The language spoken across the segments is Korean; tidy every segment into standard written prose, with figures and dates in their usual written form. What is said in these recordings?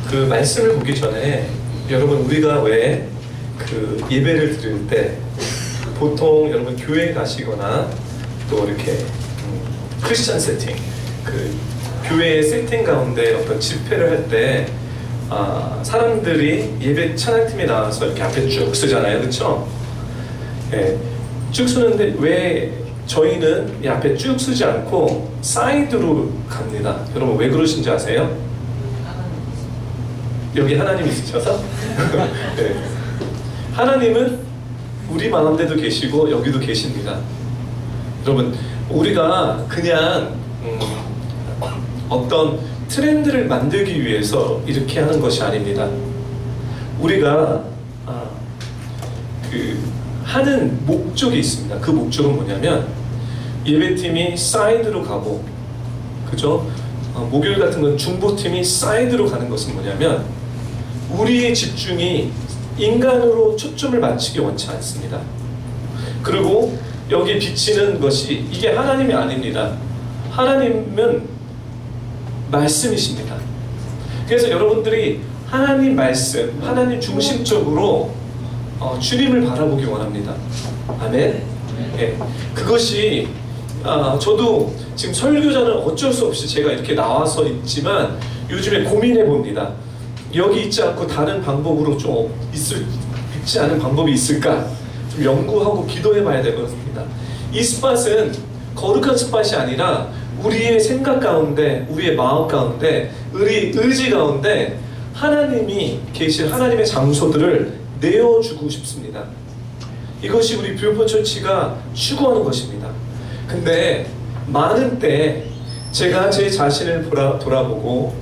그 말씀을 보기 전에 여러분 우리가 왜 그 예배를 드릴 때 보통 여러분 교회에 가시거나 또 이렇게 크리스천 세팅 그 교회의 세팅 가운데 어떤 집회를 할 때 사람들이 예배 찬양팀에 나와서 이렇게 앞에 쭉 쓰잖아요, 그렇죠? 예, 쭉 쓰는데 왜 저희는 이 앞에 쭉 쓰지 않고 사이드로 갑니다. 여러분 왜 그러신지 아세요? 여기 하나님 있으셔서? 네. 하나님은 우리 마음대도 계시고 여기도 계십니다. 여러분 우리가 그냥 어떤 트렌드를 만들기 위해서 이렇게 하는 것이 아닙니다. 우리가 하는 목적이 있습니다. 그 목적은 뭐냐면 예배팀이 사이드로 가고, 그죠? 목요일 같은 건 중보팀이 사이드로 가는 것은 뭐냐면 우리의 집중이 인간으로 초점을 맞추기 원치 않습니다. 그리고 여기 비치는 것이 이게 하나님이 아닙니다. 하나님은 말씀이십니다. 그래서 여러분들이 하나님 말씀, 하나님 중심적으로 주님을 바라보기 원합니다. 아멘? 네. 그것이 저도 지금 설교자는 어쩔 수 없이 제가 이렇게 나와서 있지만 요즘에 고민해 봅니다. 여기 있지 않고 다른 방법으로 좀 있지 않은 방법이 있을까? 좀 연구하고 기도해 봐야 되겠습니다. 이 스팟은 거룩한 스팟이 아니라 우리의 생각 가운데, 우리의 마음 가운데, 우리 의지 가운데 하나님이 계신 하나님의 장소들을 내어주고 싶습니다. 이것이 우리 뷰포 처치가 추구하는 것입니다. 근데 많은 때 제가 제 자신을 돌아보고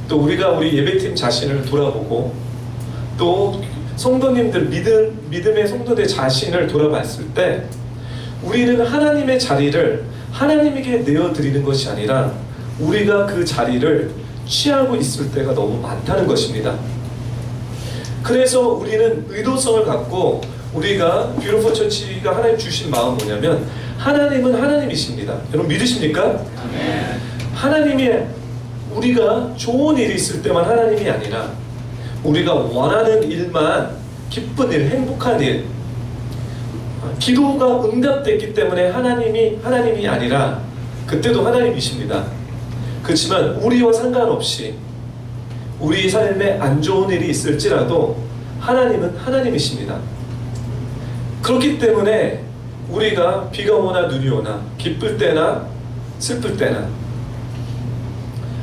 또 우리가 우리 예배팀 자신을 돌아보고 또 성도님들 믿음의 성도들 자신을 돌아봤을 때 우리는 하나님의 자리를 하나님에게 내어드리는 것이 아니라 우리가 그 자리를 취하고 있을 때가 너무 많다는 것입니다. 그래서 우리는 의도성을 갖고 우리가 뷰티풀 처치가 하나님 주신 마음은 뭐냐면 하나님은 하나님이십니다. 여러분 믿으십니까? 하나님이 우리가 좋은 일이 있을 때만 하나님이 아니라 우리가 원하는 일만 기쁜 일, 행복한 일 기도가 응답됐기 때문에 하나님이 아니라 그때도 하나님이십니다. 그렇지만 우리와 상관없이 우리 삶에 안 좋은 일이 있을지라도 하나님은 하나님이십니다. 그렇기 때문에 우리가 비가 오나 눈이 오나 기쁠 때나 슬플 때나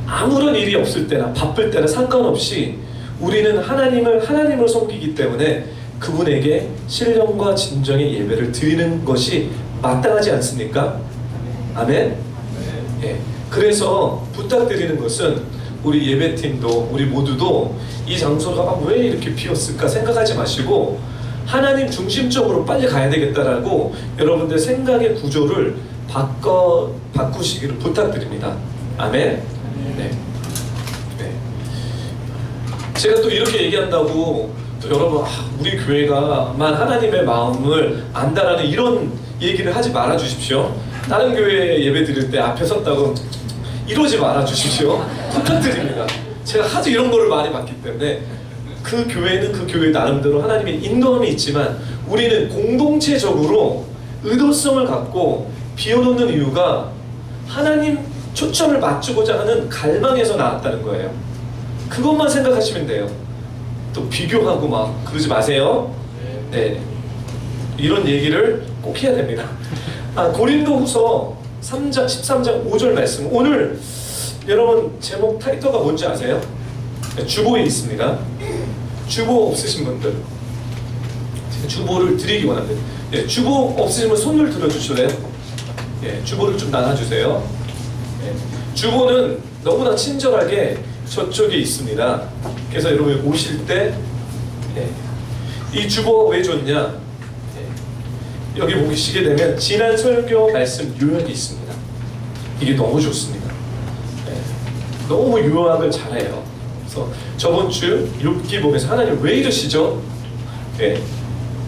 아무런 일이 없을 때나 바쁠 때나 상관없이 우리는 하나님을 섬기기 때문에 그분에게 신령과 진정의 예배를 드리는 것이 마땅하지 않습니까? 아멘? 예. 그래서 부탁드리는 것은 우리 예배팀도 우리 모두도 이 장소가 왜 이렇게 비었을까 생각하지 마시고 하나님 중심적으로 빨리 가야 되겠다라고 여러분들 생각의 구조를 바꾸시기를 부탁드립니다. 아멘? 네. 네. 제가 또 이렇게 얘기한다고 또 여러분 우리 교회가만 하나님의 마음을 안다라는 이런 얘기를 하지 말아 주십시오. 다른 교회 예배 드릴 때 앞에 섰다고 이러지 말아 주십시오. 부탁드립니다. 제가 하도 이런 거를 많이 봤기 때문에 그 교회는 그 교회 나름대로 하나님의 인도함이 있지만 우리는 공동체적으로 의도성을 갖고 비워놓는 이유가 하나님 초점을 맞추고자 하는 갈망에서 나왔다는 거예요. 그것만 생각하시면 돼요. 또 비교하고 막 그러지 마세요. 네, 이런 얘기를 꼭 해야 됩니다. 고린도후서 3장 13장 5절 말씀. 오늘 여러분 제목 타이틀가 뭔지 아세요? 주보에 있습니다. 주보 없으신 분들 주보를 드리기 원합니다. 예, 주보 없으시면 손을 들어주실래요? 예, 주보를 좀 나눠주세요. 예, 주보는 너무나 친절하게 저쪽에 있습니다. 그래서 여러분 오실 때 이 주보가 왜 좋냐? 예, 여기 보시게 되면 지난 설교 말씀 요약이 있습니다. 이게 너무 좋습니다. 예, 너무 요약을 잘해요. 그래서 저번 주 욥기 보면서 하나님 왜 이러시죠? 예,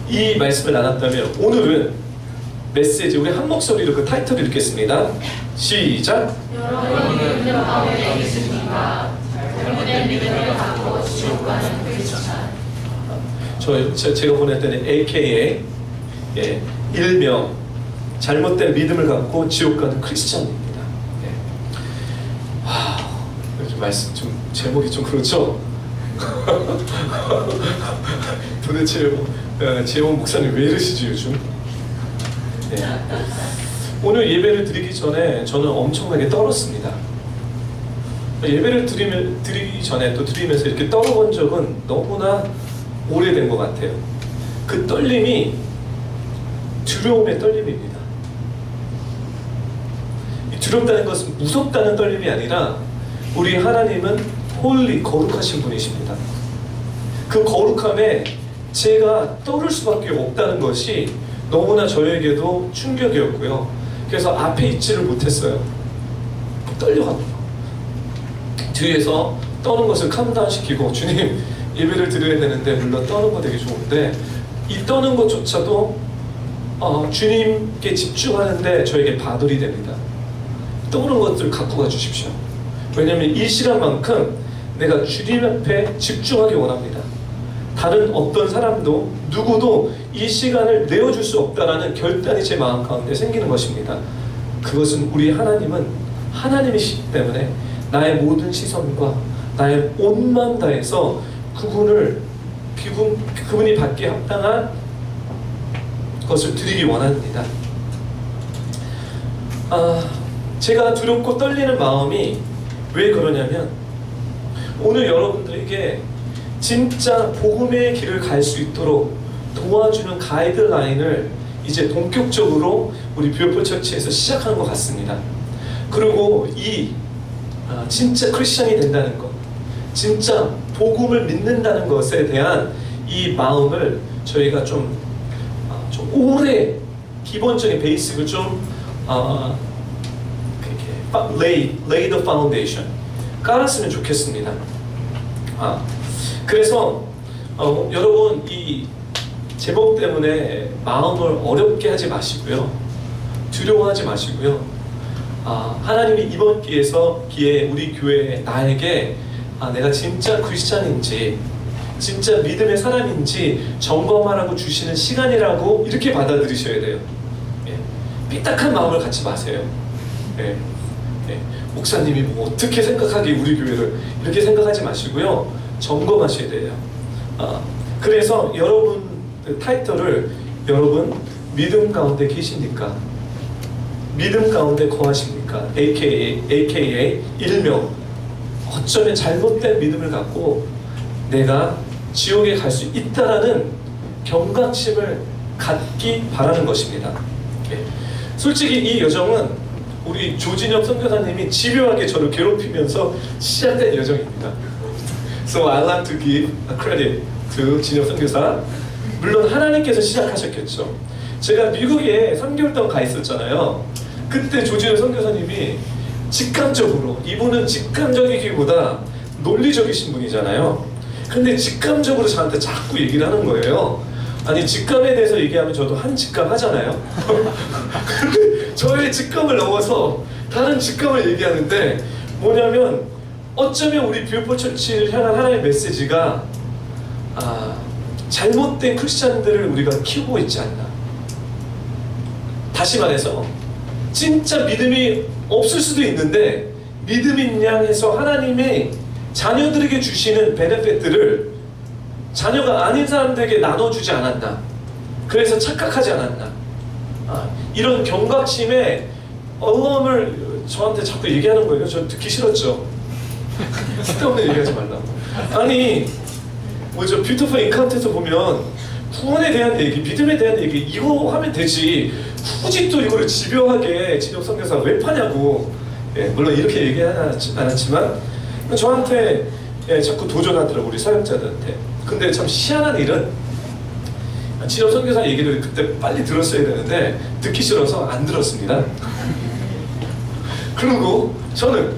이 말씀을 나눴다면 오늘은 메시지 우리 한 목소리로 그 타이틀을 읽겠습니다. 시작. 여러분은 믿음 가운데 있으니까 잘못된 믿음을 갖고 지옥과는 크리스찬. 제가 보냈더니 AKA 일명 잘못된 믿음을 갖고 지옥 가는 크리스찬입니다. 좀 말씀 좀 제목이 좀 그렇죠? 도대체 재원 목사님 왜 이러시지 요즘? 오늘 예배를 드리기 전에 저는 엄청나게 떨었습니다. 예배를 드리기 전에 또 드리면서 이렇게 떨어본 적은 너무나 오래된 것 같아요. 그 떨림이 두려움의 떨림입니다. 이 두렵다는 것은 무섭다는 떨림이 아니라 우리 하나님은 홀리 거룩하신 분이십니다. 그 거룩함에 제가 떨을 수밖에 없다는 것이 너무나 저에게도 충격이었고요. 그래서 앞에 있지를 못했어요. 떨려가지고 뒤에서 떠는 것을 캄다운 시키고, 주님 예배를 드려야 되는데 물론 떠는 거 되게 좋은데 이 떠는 것조차도 주님께 집중하는데 저에게 바돌이 됩니다. 떠오르는 것들 갖고 가 주십시오. 왜냐하면 이 시간만큼 내가 주님 앞에 집중하기 원합니다. 다른 어떤 사람도 누구도 이 시간을 내어줄 수 없다라는 결단이 제 마음 가운데 생기는 것입니다. 그것은 우리 하나님은 하나님이시기 때문에 나의 모든 시선과 나의 온 마음 다해서 그분이 받기에 합당한 것을 드리기 원합니다. 제가 두렵고 떨리는 마음이 왜 그러냐면 오늘 여러분들에게 진짜 복음의 길을 갈 수 있도록 도와주는 가이드라인을 이제 본격적으로 우리 뷰어풀 처치에서 시작하는 것 같습니다. 그리고 진짜 크리스천이 된다는 것, 진짜 복음을 믿는다는 것에 대한 이 마음을 저희가 좀 오래 기본적인 베이스를 좀 lay the foundation 깔았으면 좋겠습니다. 그래서 여러분 이 제목 때문에 마음을 어렵게 하지 마시고요, 두려워하지 마시고요. 하나님이 이번 기회에 우리 교회에 나에게 내가 진짜 크리스찬인지 진짜 믿음의 사람인지 점검하라고 주시는 시간이라고 이렇게 받아들이셔야 돼요. 삐딱한 마음을 갖지 마세요. 목사님이 뭐 어떻게 생각하기 우리 교회를 이렇게 생각하지 마시고요, 점검하셔야 돼요. 그래서 여러분 타이틀을 여러분 믿음 가운데 계십니까? 믿음 가운데 거하십니까? AKA 일명 어쩌면 잘못된 믿음을 갖고 내가 지옥에 갈 수 있다라는 경각심을 갖기 바라는 것입니다. 솔직히 이 여정은 우리 조진혁 선교사님이 집요하게 저를 괴롭히면서 시작된 여정입니다. So I like to give a credit to 진혁 선교사. 물론 하나님께서 시작하셨겠죠. 제가 미국에 3개월 동안 가 있었잖아요. 그때 조진혁 선교사님이 직감적으로, 이분은 직감적이기보다 논리적이신 분이잖아요. 근데 직감적으로 저한테 자꾸 얘기를 하는 거예요. 아니 직감에 대해서 얘기하면 저도 한 직감 하잖아요. 근데 저의 직감을 넘어서 다른 직감을 얘기하는데 뭐냐면 어쩌면 우리 뷰어풀 처치를 향한 하나님의 메시지가 잘못된 크리스찬들을 우리가 키우고 있지 않나. 다시 말해서 진짜 믿음이 없을 수도 있는데 믿음인 양 해서 하나님의 자녀들에게 주시는 베네핏들을 자녀가 아닌 사람들에게 나눠주지 않았나. 그래서 착각하지 않았나. 이런 경각심에 어음을 저한테 자꾸 얘기하는 거예요. 저 듣기 싫었죠. 쓸데없는 얘기하지 말라고. 아니 뭐죠, 뷰티풀 인카운트에서 보면 구원에 대한 얘기, 믿음에 대한 얘기 이거 하면 되지 굳이 또 이거를 집요하게 진혁 선교사가 왜 파냐고. 물론 이렇게 얘기하지 않았지만 저한테 자꾸 도전하더라고, 우리 사역자들한테. 근데 참 희한한 일은 진혁 선교사 얘기를 그때 빨리 들었어야 되는데 듣기 싫어서 안 들었습니다. 그리고 저는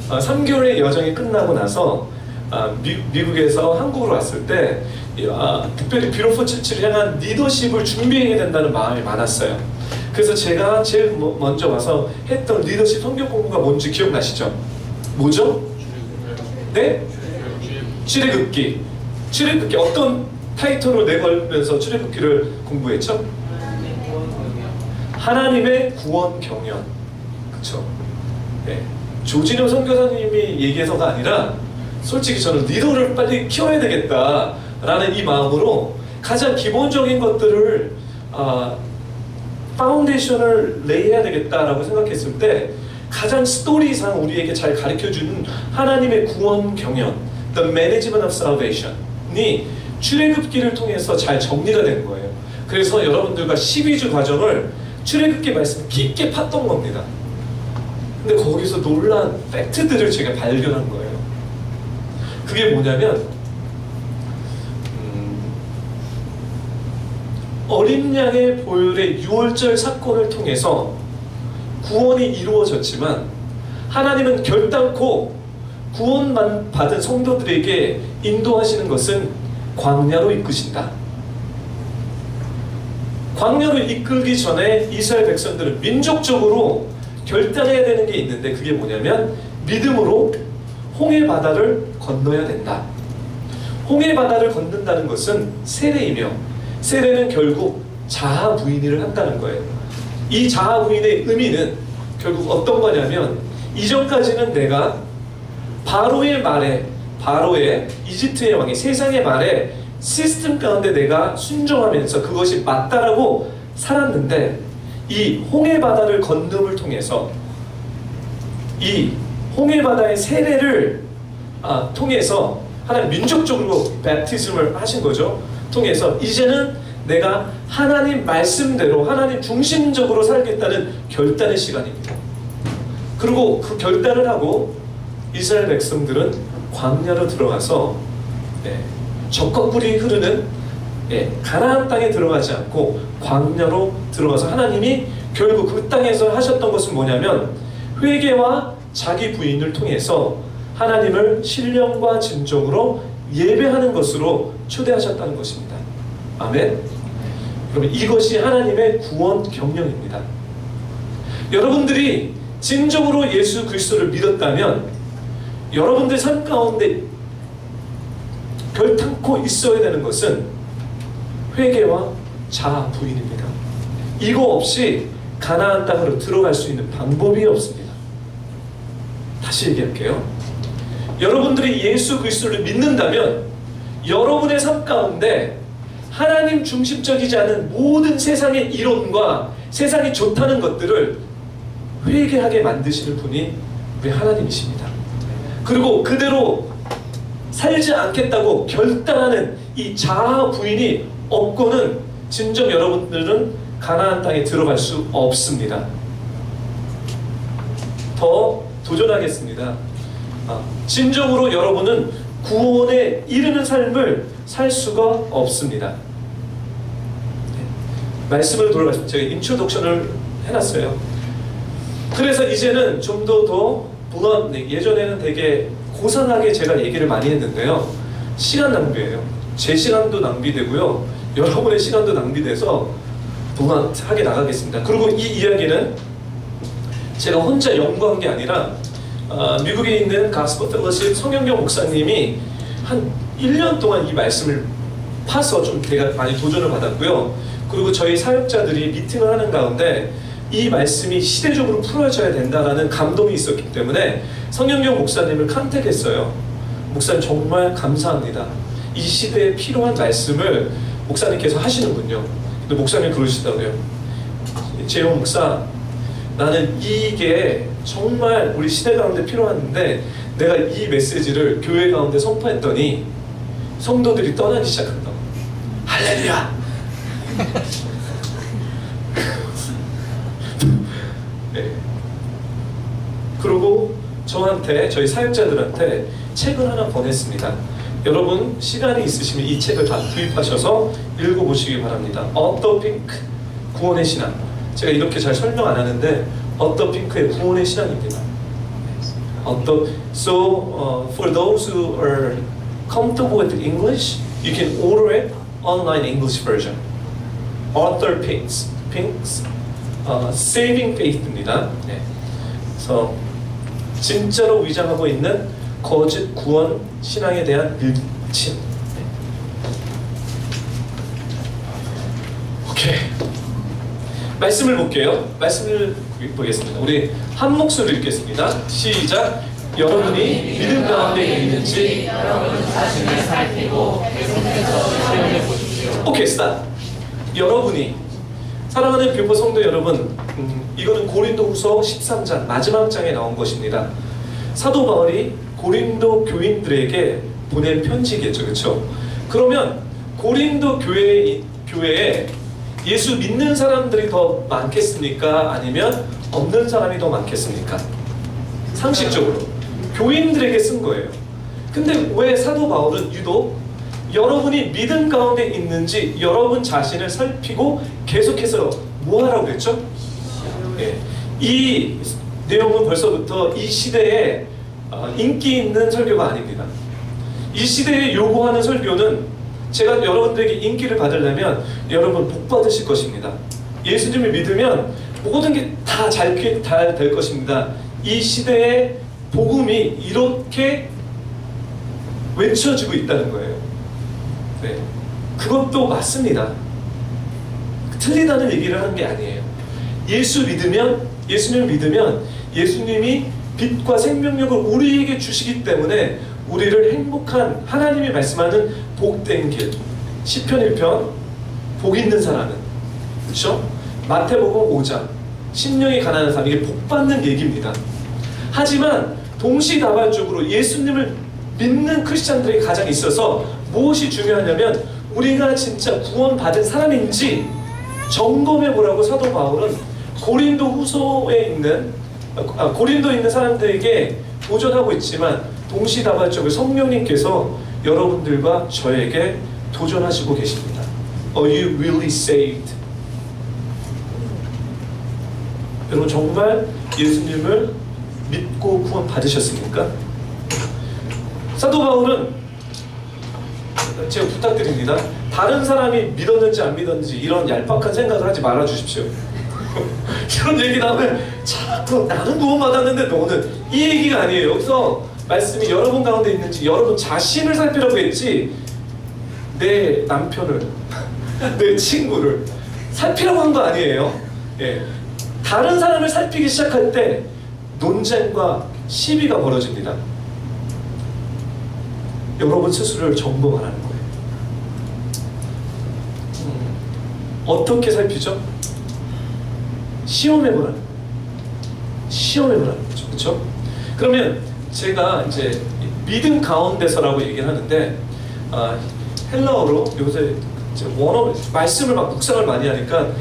3개월의 여정이 끝나고 나서 미국에서 한국으로 왔을 때 특별히 뷰어풀 처치를 향한 리더십을 준비해야 된다는 마음이 많았어요. 그래서 제가 제일 먼저 와서 했던 리더십 성경 공부가 뭔지 기억나시죠? 뭐죠? 네? 출애굽기. 출애굽기 어떤 타이틀을 내걸면서 출애굽기를 공부했죠? 하나님의 구원 경연. 그쵸? 네. 조진영 선교사님이 얘기해서가 아니라 솔직히 저는 리더를 빨리 키워야 되겠다라는 이 마음으로 가장 기본적인 것들을 파운데이션을 레이해야 되겠다라고 생각했을 때 가장 스토리상 우리에게 잘 가르쳐주는 하나님의 구원 경연, The Management of Salvation이 출애굽기를 통해서 잘 정리가 된 거예요. 그래서 여러분들과 12주 과정을 출애굽기 말씀 깊게 팠던 겁니다. 근데 거기서 놀란 팩트들을 제가 발견한 거예요. 그게 뭐냐면 어린 양의 보혈의 유월절 사건을 통해서 구원이 이루어졌지만 하나님은 결단코 구원만 받은 성도들에게 인도하시는 것은 광야로 이끄신다. 광야로 이끌기 전에 이스라엘 백성들은 민족적으로 결단해야 되는 게 있는데 그게 뭐냐면 믿음으로 홍해 바다를 건너야 된다. 홍해 바다를 건넌다는 것은 세례이며 세례는 결국 자아 부인을 한다는 거예요. 이 자아 부인의 의미는 결국 어떤 거냐면 이전까지는 내가 바로의 말에 바로의 이집트의 왕이 세상의 말에 시스템 가운데 내가 순종하면서 그것이 맞다라고 살았는데 이 홍해 바다를 건너을 통해서 이 홍해 바다의 세례를 통해서 하나님 민족적으로 배티즘을 하신 거죠. 통해서 이제는 내가 하나님 말씀대로 하나님 중심적으로 살겠다는 결단의 시간입니다. 그리고 그 결단을 하고 이스라엘 백성들은 광야로 들어가서 적과 꿀이 흐르는 가나안 땅에 들어가지 않고 광야로 들어가서 하나님이 결국 그 땅에서 하셨던 것은 뭐냐면 회개와 자기 부인을 통해서 하나님을 신령과 진정으로 예배하는 것으로 초대하셨다는 것입니다. 아멘. 그러면 이것이 하나님의 구원 경영입니다. 여러분들이 진정으로 예수 그리스도를 믿었다면 여러분들 삶 가운데 결탄코 있어야 되는 것은 회개와 자아 부인입니다. 이거 없이 가나안 땅으로 들어갈 수 있는 방법이 없습니다. 다시 얘기할게요. 여러분들이 예수 그리스도를 믿는다면 여러분의 삶 가운데 하나님 중심적이지 않은 모든 세상의 이론과 세상이 좋다는 것들을 회개하게 만드시는 분이 우리 하나님이십니다. 그리고 그대로 살지 않겠다고 결단하는 이 자아 부인이 없고는 진정 여러분들은 가나안 땅에 들어갈 수 없습니다. 더 도전하겠습니다. 진정으로 여러분은 구원에 이르는 삶을 살 수가 없습니다. 말씀을 돌아가시면 제가 인트로덕션을 해놨어요. 그래서 이제는 좀 더 예전에는 되게 고상하게 제가 얘기를 많이 했는데요. 시간 낭비예요. 제 시간도 낭비되고요. 여러분의 시간도 낭비돼서 무난하게 나가겠습니다. 그리고 이 이야기는 제가 혼자 연구한 게 아니라 미국에 있는 가스퍼 펠러십 성현경 목사님이 한 1년 동안 이 말씀을 파서 좀 제가 많이 도전을 받았고요. 그리고 저희 사역자들이 미팅을 하는 가운데 이 말씀이 시대적으로 풀어져야 된다라는 감동이 있었기 때문에 성현경 목사님을 컨택했어요. 목사님 정말 감사합니다. 이 시대에 필요한 말씀을 목사님께서 하시는군요. 근데 목사님 그러시더라고요. 재용 목사, 나는 이게 정말 우리 시대 가운데 필요한데 내가 이 메시지를 교회 가운데 선포했더니 성도들이 떠나기 시작한다. 할렐루야! 네. 그리고 저한테, 저희 사역자들한테 책을 하나 보냈습니다. 여러분 시간이 있으시면 이 책을 다 구입하셔서 읽어보시기 바랍니다. 어더 핑크, 구원의 신앙. 제가 이렇게 잘 설명 안 하는데 어더 핑크의 구원의 신앙입니다. So for those who are comfortable with English, you can order it online English version. Arthur Pink's Saving Faith입니다. 네. 그래서 진짜로 위장하고 있는 거짓 구원 신앙에 대한 일침. 오케이. 말씀을 볼게요. 말씀을 보겠습니다. 우리 한 목소리로 읽겠습니다. 시작. 여러분이 믿음 가운데 있는지 여러분 자신을 살피고 계속해서 시험해 보십시오. 오케이, 스탑. 여러분이, 사랑하는 교포 성도 여러분, 이거는 고린도후서 13장 마지막 장에 나온 것입니다. 사도 바울이 고린도 교인들에게 보낸 편지겠죠, 그렇죠? 그러면 고린도 교회에 예수 믿는 사람들이 더 많겠습니까? 아니면 없는 사람이 더 많겠습니까? 상식적으로 교인들에게 쓴 거예요. 근데 왜 사도 바울은 유독 여러분이 믿음 가운데 있는지 여러분 자신을 살피고 계속해서 뭐 하라고 그랬죠? 예. 이 내용은 벌써부터 이 시대에 인기 있는 설교가 아닙니다. 이 시대에 요구하는 설교는 제가 여러분들에게 인기를 받으려면 여러분 복 받으실 것입니다. 예수님을 믿으면 모든 게 다 잘 될 것입니다. 이 시대에 복음이 이렇게 외쳐지고 있다는 거예요. 네, 그것도 맞습니다. 틀리다는 얘기를 하는 게 아니에요. 예수님을 믿으면 예수님이 빛과 생명력을 우리에게 주시기 때문에 우리를 행복한, 하나님이 말씀하는 복된 길, 시편 1편 복 있는 사람은, 그렇죠? 마태복음 5장 심령이 가난한 사람, 이게 복 받는 얘기입니다. 하지만 동시다발적으로 예수님을 믿는 크리스찬들에게 가장 있어서 무엇이 중요하냐면 우리가 진짜 구원받은 사람인지 점검해 보라고 사도 바울은 고린도에 있는 사람들에게 도전하고 있지만 동시다발적으로 성령님께서 여러분들과 저에게 도전하시고 계십니다. Are you really saved? 여러분 정말 예수님을 믿고 구원 받으셨습니까? 사도 바울은, 제가 부탁드립니다. 다른 사람이 믿었는지 안 믿었는지 이런 얄팍한 생각을 하지 말아 주십시오. 이런 얘기 나오면 자꾸 나는 구원받았는데 너는, 이 얘기가 아니에요. 여기서 말씀이 여러분 가운데 있는지 여러분 자신을 살피라고 했지 내 남편을 내 친구를 살피라고 한 거 아니에요. 예. 다른 사람을 살피기 시작할 때 논쟁과 시비가 벌어집니다. 여러분 스스로를 점검하라는 거예요. 어떻게 살피죠? 시험해보라는 거예요. 시험해보라는 거죠. 그렇죠? 그러면 제가 이제 믿음 가운데서라고 얘기를 하는데 헬라어로 요새 원어 말씀을 막 묵상을 많이 하니까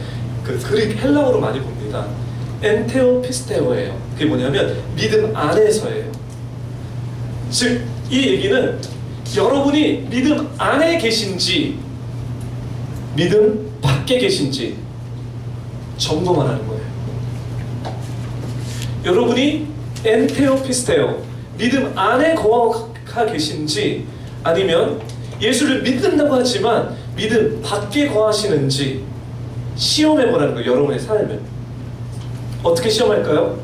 그 그릭 헬라어로 많이 봅니다. 엔테오피스테오예요. 그게 뭐냐면 믿음 안에서예요. 즉 이 얘기는 여러분이 믿음 안에 계신지 믿음 밖에 계신지 점검하라는 거예요. 여러분이 엔테오피스테오, 믿음 안에 거하 계신지 아니면 예수를 믿는다고 하지만 믿음 밖에 거하시는지 시험해보라는 거예요. 여러분의 삶을. 어떻게 시험할까요?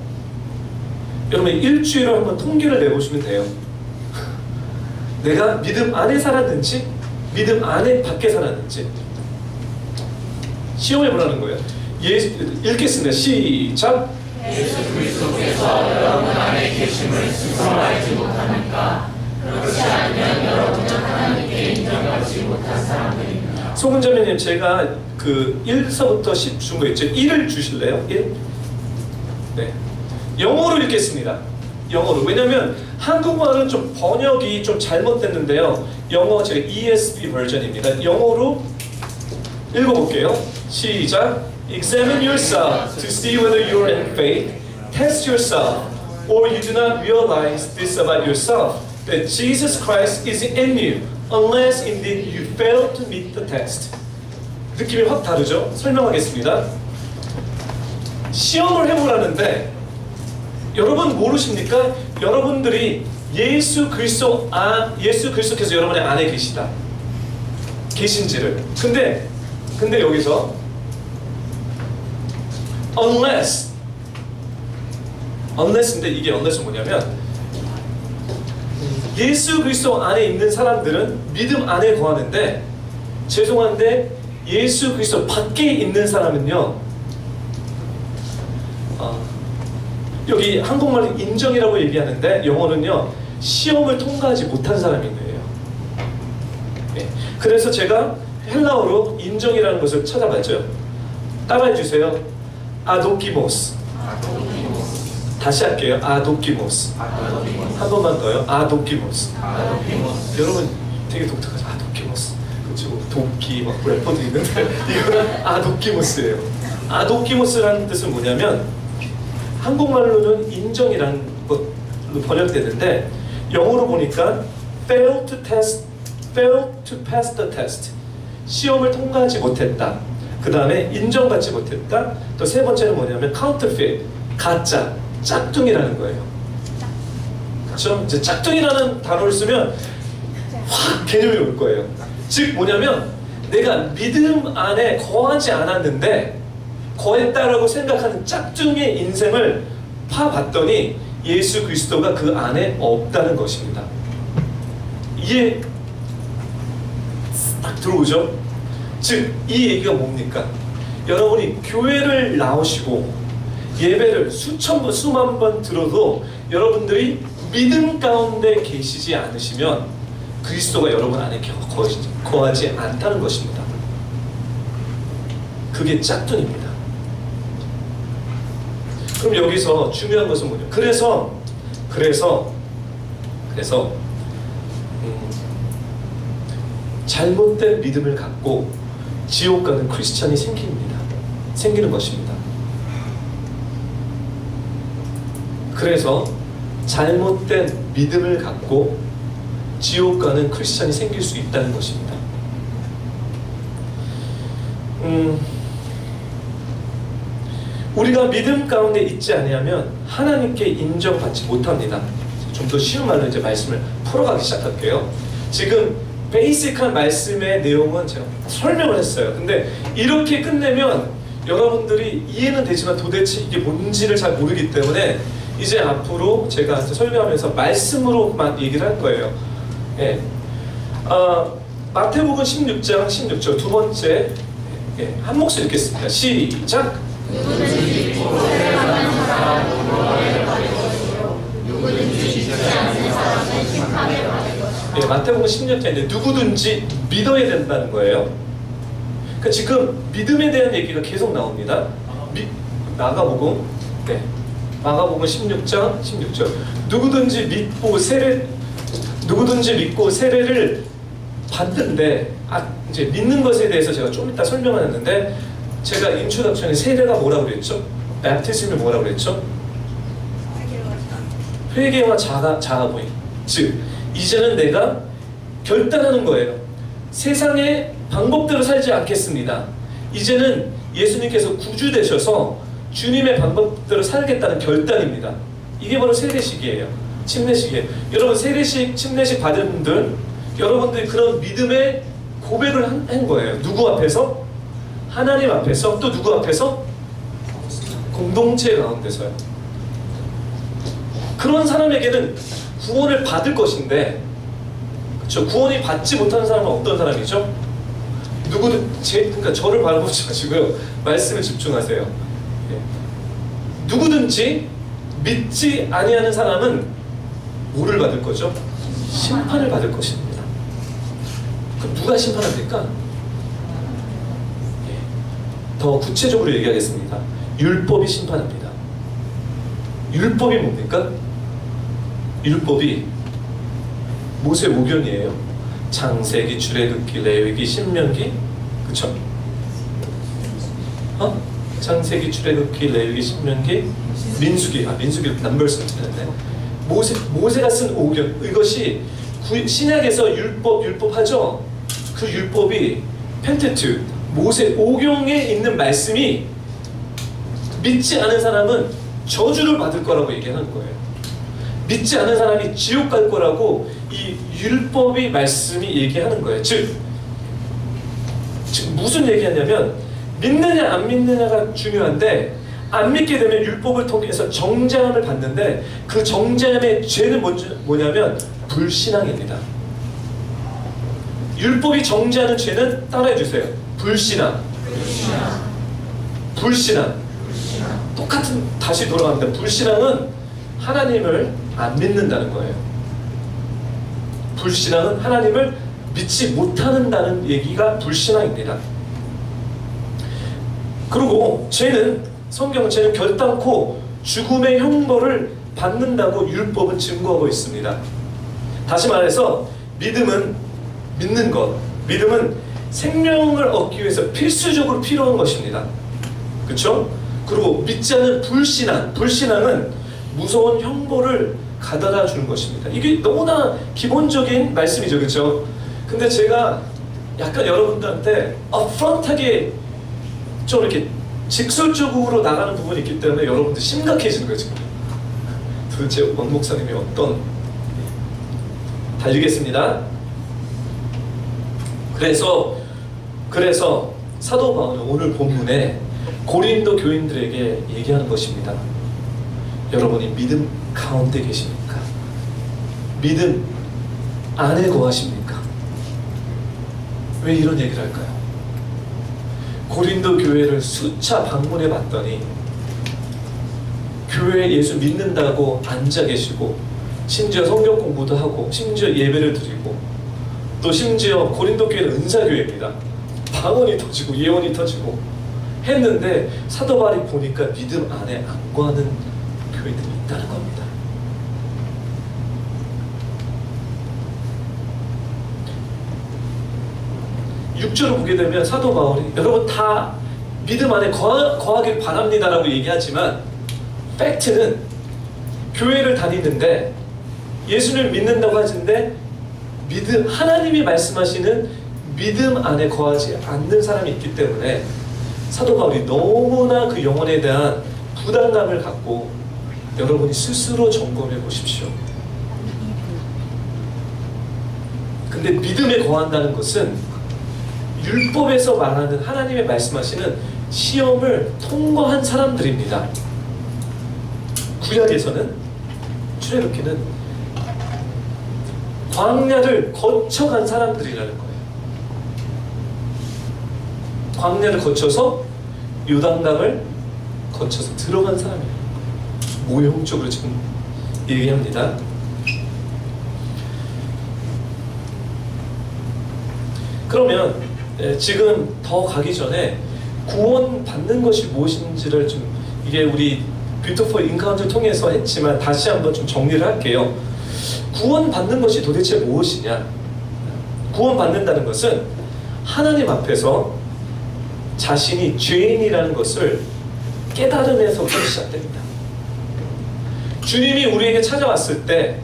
여러분 일주일에 한번 통계를 내보시면 돼요. 내가 믿음 안에 살았는지 믿음 안에 밖에 살았는지 시험해보라는 거예요. 읽겠습니다. 시작. 예수 그리스도께서 여러분 안에 계심을 스스로 알지 못합니까? 그렇지 않으면 여러분은 하나님께 인정받지 못한 사람들입니다. 송은자매님, 제가 그 1서부터 10 준 거 있죠? 1을 주실래요? 1? 네. 영어로 읽겠습니다. 영어로. 왜냐면 한국말은 좀 번역이 좀 잘못됐는데요. 영어 제가 ESV 버전입니다. 영어로 읽어볼게요. 시작. Examine yourself to see whether you are in faith. Test yourself, or you do not realize this about yourself, that Jesus Christ is in you, unless indeed you fail to meet the test. 느낌이 확 다르죠? 설명하겠습니다. 시험을 해보라는데 여러분 모르십니까? 여러분들이 예수 그리스도께서 여러분의 안에 계신지를. 근데 여기서 unless인데 이게 unless은 뭐냐면 예수 그리스도 안에 있는 사람들은 믿음 안에 거하는데, 죄송한데 예수 그리스도 밖에 있는 사람은요, 여기 한국말로 인정이라고 얘기하는데 영어는요, 시험을 통과하지 못한 사람인 거예요. 네. 그래서 제가 헬라어로 인정이라는 것을 찾아봤죠. 따라해 주세요. 아도키모스. 다시 할게요. 아도키모스. 한 번만 더요. 아도키모스. 여러분 되게 독특하죠. 아도키모스. 그렇죠. 도끼 막 래퍼도 있는데 이거는 아도키모스예요. 아도키모스라는 뜻은 뭐냐면, 한국말로는 인정이라는 것로 번역되는데 영어로 보니까 fail to pass the test. 시험을 통과하지 못했다. 그 다음에 인정받지 못했다. 또 세 번째는 뭐냐면 counterfeit, 가짜, 짝퉁이라는 거예요. 그렇죠? 이제 짝퉁이라는 단어를 쓰면 확 개념이 올 거예요. 즉 뭐냐면, 내가 믿음 안에 거하지 않았는데 거했다라고 생각하는 짝퉁의 인생을 파봤더니 예수 그리스도가 그 안에 없다는 것입니다. 이게 딱 들어오죠? 즉 이 얘기가 뭡니까? 여러분이 교회를 나오시고 예배를 수천 번, 수만 번 들어도 여러분들이 믿음 가운데 계시지 않으시면 그리스도가 여러분 안에 거하지 않다는 것입니다. 그게 짝퉁입니다. 그럼 여기서 중요한 것은 뭐냐? 그래서 잘못된 믿음을 갖고 지옥 가는 크리스찬이 생기는 것입니다. 그래서 잘못된 믿음을 갖고 지옥 가는 크리스찬이 생길 수 있다는 것입니다. 우리가 믿음 가운데 있지 아니하면 하나님께 인정받지 못합니다. 좀 더 쉬운 말로 이제 말씀을 풀어가기 시작할게요. 지금 베이직한 말씀의 내용은 제가 설명을 했어요. 근데 이렇게 끝내면 여러분들이 이해는 되지만 도대체 이게 뭔지를 잘 모르기 때문에 이제 앞으로 제가 설명하면서 말씀으로만 얘기를 할 거예요. 예. 마태복음 16장 16절 두 번째, 한 목소리 읽겠습니다. 시작. 누구든지 고생하는 사람은 구원을 받을 것이요 누구든지 믿지 않는 사람은 심판을 받을 것이다. 마태복음 16장인데 누구든지 믿어야 된다는 거예요. 그러니까 지금 믿음에 대한 얘기가 계속 나옵니다. 마가복음 16장 16절 누구든지 믿고 세례를 받는데, 이제 믿는 것에 대해서 제가 좀 이따 설명하는데, 제가 인troduction에 세례가 뭐라고 그랬죠? baptism이 뭐라고 그랬죠? 회개와 자아보임. 즉 이제는 내가 결단하는 거예요. 세상의 방법대로 살지 않겠습니다. 이제는 예수님께서 구주 되셔서 주님의 방법대로 살겠다는 결단입니다. 이게 바로 세례식이에요. 침례식이에요. 여러분 세례식, 침례식 받은 분들, 여러분들이 그런 믿음의 고백을 한 거예요. 누구 앞에서? 하나님 앞에서. 또 누구 앞에서? 공동체 가운데서요. 그런 사람에게는 구원을 받을 것인데, 그렇죠? 구원이 받지 못하는 사람은 어떤 사람이죠? 그러니까 저를 바라보지 마시고요. 말씀에 집중하세요. 예. 누구든지 믿지 아니하는 사람은 뭐를 받을 거죠? 심판을 받을 것입니다. 그럼 누가 심판합니까? 더 구체적으로 얘기하겠습니다. 율법이 심판합니다. 율법이 뭡니까? 율법이 모세 오경이에요. 창세기, 출애굽기, 레위기, 신명기, 그쵸? 창세기, 출애굽기, 레위기, 신명기, 민수기, 민수기 남벌스 틀렸네. 모세가 쓴 오경, 이것이 신약에서 율법하죠. 그 율법이 펜테투, 모세 오경에 있는 말씀이 믿지 않은 사람은 저주를 받을 거라고 얘기하는 거예요. 믿지 않은 사람이 지옥 갈 거라고 이 율법의 말씀이 얘기하는 거예요. 즉 무슨 얘기하냐면 믿느냐 안 믿느냐가 중요한데 안 믿게 되면 율법을 통해서 정죄함을 받는데 그 정죄함의 죄는 뭐냐면 불신앙입니다. 율법이 정죄하는 죄는 따라해 주세요. 불신앙. 불신앙. 똑같은 다시 돌아갑니다. 불신앙은 하나님을 안 믿는다는 거예요. 불신앙은 하나님을 믿지 못한다는 얘기가 불신앙입니다. 그리고 성경은 죄는 결단코 죽음의 형벌을 받는다고 율법은 증거하고 있습니다. 다시 말해서 믿음은 생명을 얻기 위해서 필수적으로 필요한 것입니다. 그렇죠? 그리고 믿지 않는 불신앙은 무서운 형벌을 가져다 주는 것입니다. 이게 너무나 기본적인 말씀이죠. 그렇죠? 근데 제가 약간 여러분들한테 프런트하게 좀 이렇게 직설적으로 나가는 부분이 있기 때문에 여러분들 심각해지는 거죠. 도대체 원 목사님이 어떤 달리겠습니다. 그래서 사도 바울은 오늘 본문에 고린도 교인들에게 얘기하는 것입니다. 여러분이 믿음 가운데 계십니까? 믿음 안에 거하십니까? 왜 이런 얘기를 할까요? 고린도 교회를 수차 방문해 봤더니 교회에 예수 믿는다고 앉아 계시고 심지어 성경 공부도 하고 심지어 예배를 드리고 또 심지어 고린도 교회는 은사교회입니다. 방언이 터지고 예언이 터지고 했는데 사도 바울이 보니까 믿음 안에 안 거하는 교회들이 있다는 겁니다. 육조를 보게 되면 사도 바울이 여러분 다 믿음 안에 거하길 바랍니다라고 얘기하지만 팩트는 교회를 다니는데 예수를 믿는다고 하는데 하나님이 말씀하시는 믿음 안에 거하지 않는 사람이 있기 때문에 사도 바울이 너무나 그 영혼에 대한 부담감을 갖고 여러분이 스스로 점검해 보십시오. 근데 믿음에 거한다는 것은 율법에서 말하는 하나님의 말씀하시는 시험을 통과한 사람들입니다. 구약에서는 출애굽기는 광야를 거쳐간 사람들이라는 거예요. 광야를 거쳐서 요단강을 거쳐서 들어간 사람이에요. 모형적으로 지금 얘기합니다. 그러면 지금 더 가기 전에 구원 받는 것이 무엇인지를 좀 이게 우리 뷰티풀 인카운트를 통해서 했지만 다시 한번 좀 정리를 할게요. 구원 받는 것이 도대체 무엇이냐? 구원 받는다는 것은 하나님 앞에서 자신이 죄인이라는 것을 깨달음에서부터 시작됩니다. 주님이 우리에게 찾아왔을 때,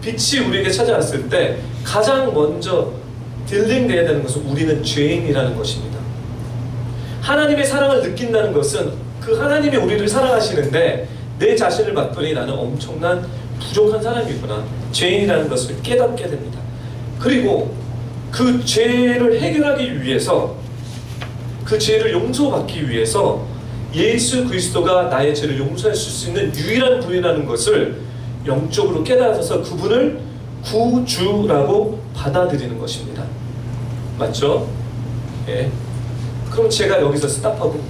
빛이 우리에게 찾아왔을 때 가장 먼저 딜링돼야 되는 것은 우리는 죄인이라는 것입니다. 하나님의 사랑을 느낀다는 것은 그 하나님이 우리를 사랑하시는데 내 자신을 봤더니 나는 엄청난 부족한 사람이구나, 죄인이라는 것을 깨닫게 됩니다. 그리고 그 죄를 해결하기 위해서, 그 죄를 용서받기 위해서 예수 그리스도가 나의 죄를 용서할 수 있는 유일한 분이라는 것을 영적으로 깨달아서 그분을 구주라고 받아들이는 것입니다. 맞죠? 예. 그럼 제가 여기서 스탑하고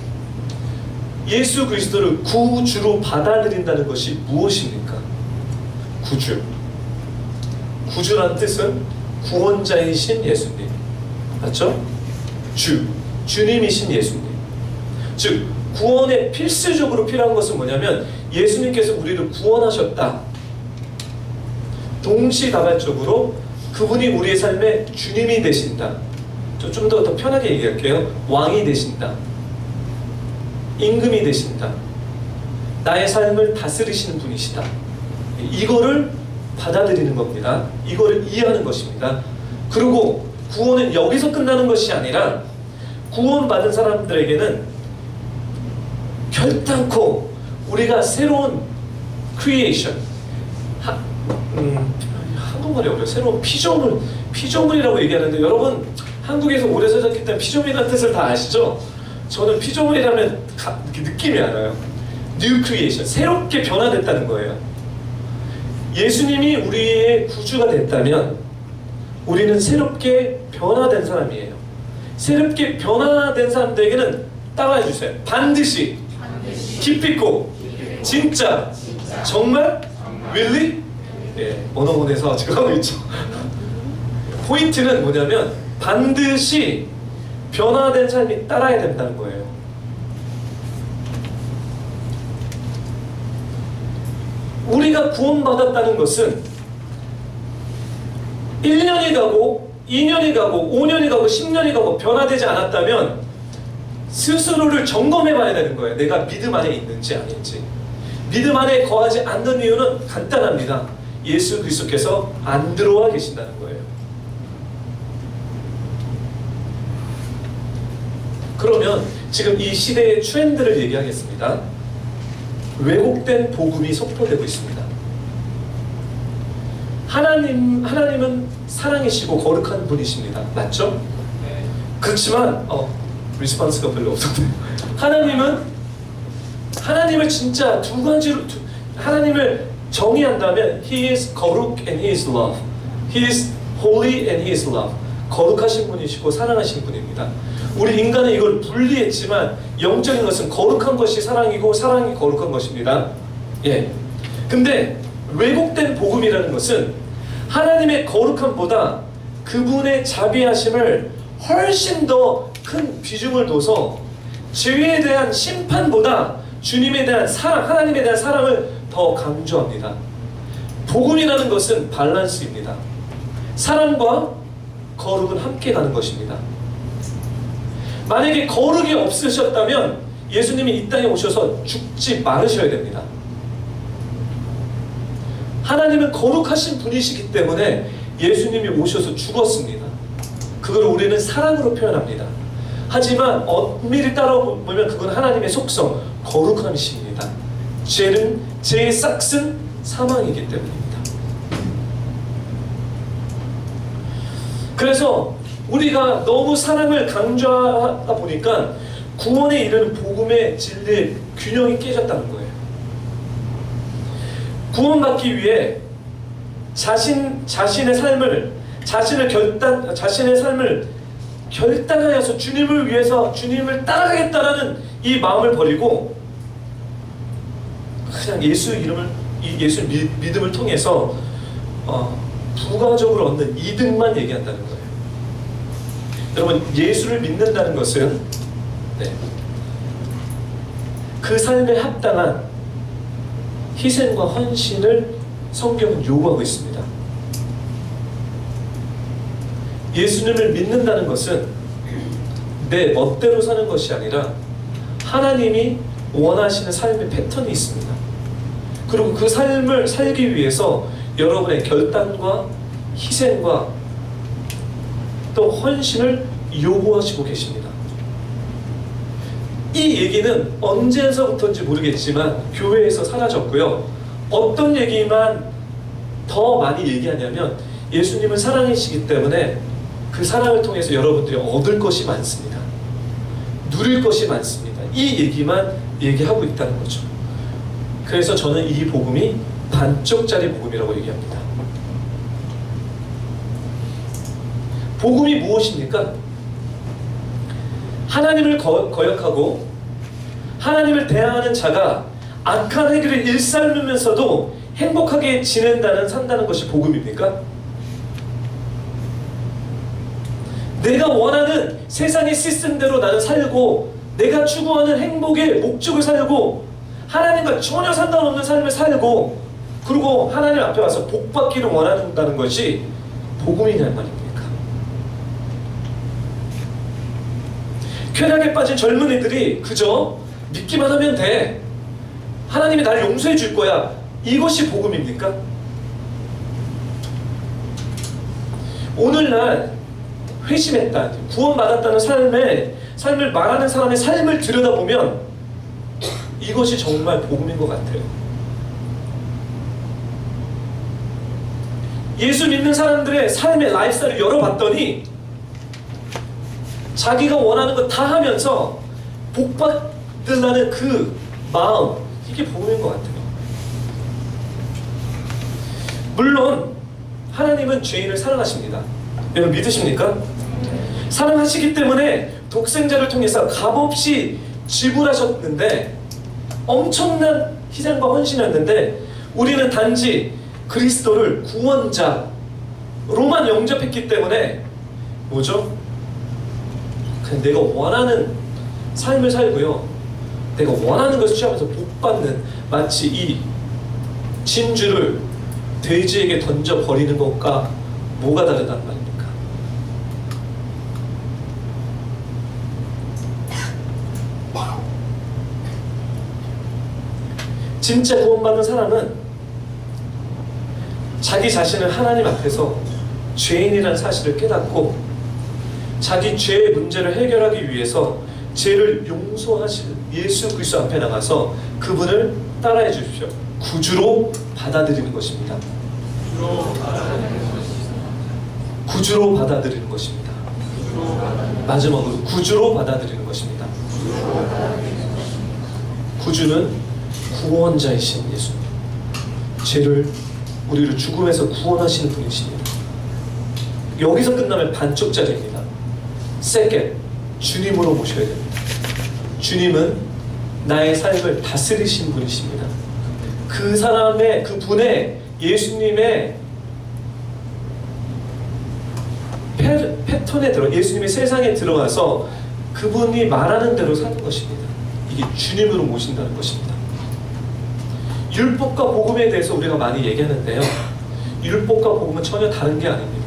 예수 그리스도를 구주로 받아들인다는 것이 무엇입니까? 구주. 구주라는 뜻은 구원자이신 예수님. 맞죠? 주님이신 예수님. 즉 구원에 필수적으로 필요한 것은 뭐냐면 예수님께서 우리를 구원하셨다. 동시다발적으로 그분이 우리의 삶의 주님이 되신다. 좀 더 편하게 얘기할게요. 왕이 되신다. 임금이 되신다. 나의 삶을 다스리시는 분이시다. 이거를 받아들이는 겁니다. 이거를 이해하는 것입니다. 그리고 구원은 여기서 끝나는 것이 아니라 구원받은 사람들에게는 결단코 우리가 새로운 크리에이션, 한국말이 어려워요. 새로운 피조물이라고 얘기하는데 여러분 한국에서 오래 사셨기 때문에 피조물이라는 뜻을 다 아시죠? 저는 피조물이라면 느낌이 안 와요. New creation, 새롭게 변화됐다는 거예요. 예수님이 우리의 구주가 됐다면 우리는 새롭게 변화된 사람이에요. 새롭게 변화된 사람들에게는 따라해 주세요. 반드시, 기필코, 진짜, 정말, really? 예, 언어원에서 지금 하고 있죠. 포인트는 뭐냐면 반드시 변화된 삶이 따라야 된다는 거예요. 우리가 구원받았다는 것은 1년이 가고 2년이 가고 5년이 가고 10년이 가고 변화되지 않았다면 스스로를 점검해 봐야 되는 거예요. 내가 믿음 안에 있는지 아닌지. 믿음 안에 거하지 않는 이유는 간단합니다. 예수 그리스도께서 안 들어와 계신다는 거예요. 그러면 지금 이 시대의 트렌드를 얘기하겠습니다. 왜곡된 복음이 선포되고 있습니다. 하나님은 사랑이시고 거룩한 분이십니다. 맞죠? 네. 그렇지만 리스폰스가 별로 없었네요. 하나님을 진짜 두 가지로 하나님을 정의한다면 He is 거룩 and He is love. He is holy and He is love. 거룩하신 분이시고 사랑하신 분입니다. 우리 인간은 이걸 분리했지만 영적인 것은 거룩한 것이 사랑이고 사랑이 거룩한 것입니다. 예. 근데 왜곡된 복음이라는 것은 하나님의 거룩함보다 그분의 자비하심을 훨씬 더 큰 비중을 둬서 죄에 대한 심판보다 주님에 대한 사랑, 하나님에 대한 사랑을 더 강조합니다. 복음이라는 것은 밸런스입니다. 사랑과 거룩은 함께 가는 것입니다. 만약에 거룩이 없으셨다면 예수님이 이 땅에 오셔서 죽지 말으셔야 됩니다. 하나님은 거룩하신 분이시기 때문에 예수님이 오셔서 죽었습니다. 그걸 우리는 사랑으로 표현합니다. 하지만 엄밀히 따라보면 그건 하나님의 속성, 거룩함이십니다. 죄의 싹은 사망이기 때문입니다. 그래서 우리가 너무 사랑을 강조하다 보니까 구원에 이르는 복음의 진리의 균형이 깨졌다는 거예요. 구원받기 위해 자신의 삶을 결단하여서 주님을 위해서 주님을 따라가겠다라는 이 마음을 버리고 그냥 예수 믿음을 통해서 부가적으로 얻는 이득만 얘기한다는 거예요. 여러분, 예수를 믿는다는 것은 그 삶에 합당한 희생과 헌신을 성경은 요구하고 있습니다. 예수님을 믿는다는 것은 내 멋대로 사는 것이 아니라 하나님이 원하시는 삶의 패턴이 있습니다. 그리고 그 삶을 살기 위해서 여러분의 결단과 희생과 또 헌신을 요구하시고 계십니다. 이 얘기는 언제서부터인지 모르겠지만 교회에서 사라졌고요. 어떤 얘기만 더 많이 얘기하냐면 예수님은 사랑이시기 때문에 그 사랑을 통해서 여러분들이 얻을 것이 많습니다. 누릴 것이 많습니다. 이 얘기만 얘기하고 있다는 거죠. 그래서 저는 이 복음이 반쪽짜리 복음이라고 얘기합니다. 복음이 무엇입니까? 하나님을 거역하고 하나님을 대항하는 자가 악한 행위를 일삼으면서도 행복하게 산다는 것이 복음입니까? 내가 원하는 세상의 시스템대로 나는 살고 내가 추구하는 행복의 목적을 살고 하나님과 전혀 상관없는 삶을 살고 그리고 하나님 앞에 와서 복받기를 원한다는 것이 복음이냐는 말입니까? 쾌락에 빠진 젊은이들이 그저 믿기만 하면 돼, 하나님이 나를 용서해 줄 거야, 이것이 복음입니까? 오늘날 회심했다, 구원받았다는 삶을 말하는 사람의 삶을 들여다보면 이것이 정말 복음인 것 같아요. 예수 믿는 사람들의 삶의 라이프스타일을 열어봤더니 자기가 원하는 거 다 하면서 복받으려는 그 마음, 이게 복음인 것 같아요. 물론 하나님은 죄인을 사랑하십니다. 여러분 믿으십니까? 사랑하시기 때문에 독생자를 통해서 값없이 지불하셨는데, 엄청난 희생과 헌신이었는데, 우리는 단지 그리스도를 구원자로만 영접했기 때문에 뭐죠? 그냥 내가 원하는 삶을 살고요, 내가 원하는 것을 취하면서 복받는, 마치 이 진주를 돼지에게 던져버리는 것과 뭐가 다르단 말입니까? 진짜 구원받는 사람은 자기 자신을 하나님 앞에서 죄인이라는 사실을 깨닫고 자기 죄의 문제를 해결하기 위해서 죄를 용서하실 예수 그리스도 앞에 나가서 그분을 따라해 주십시오. 구주로 받아들이는 것입니다. 구주로 받아들이는 것입니다. 마지막으로 구주로 받아들이는 것입니다. 구주는 구원자이신 예수, 우리를 죽음에서 구원하시는 분이십니다. 여기서 끝나면 반쪽짜리입니다. 세컨, 주님으로 모셔야 됩니다. 주님은 나의 삶을 다스리신 분이십니다. 그분의 예수님의 패턴에 예수님의 세상에 들어가서 그분이 말하는 대로 사는 것입니다. 이게 주님으로 모신다는 것입니다. 율법과 복음에 대해서 우리가 많이 얘기하는데요, 율법과 복음은 전혀 다른 게 아닙니다.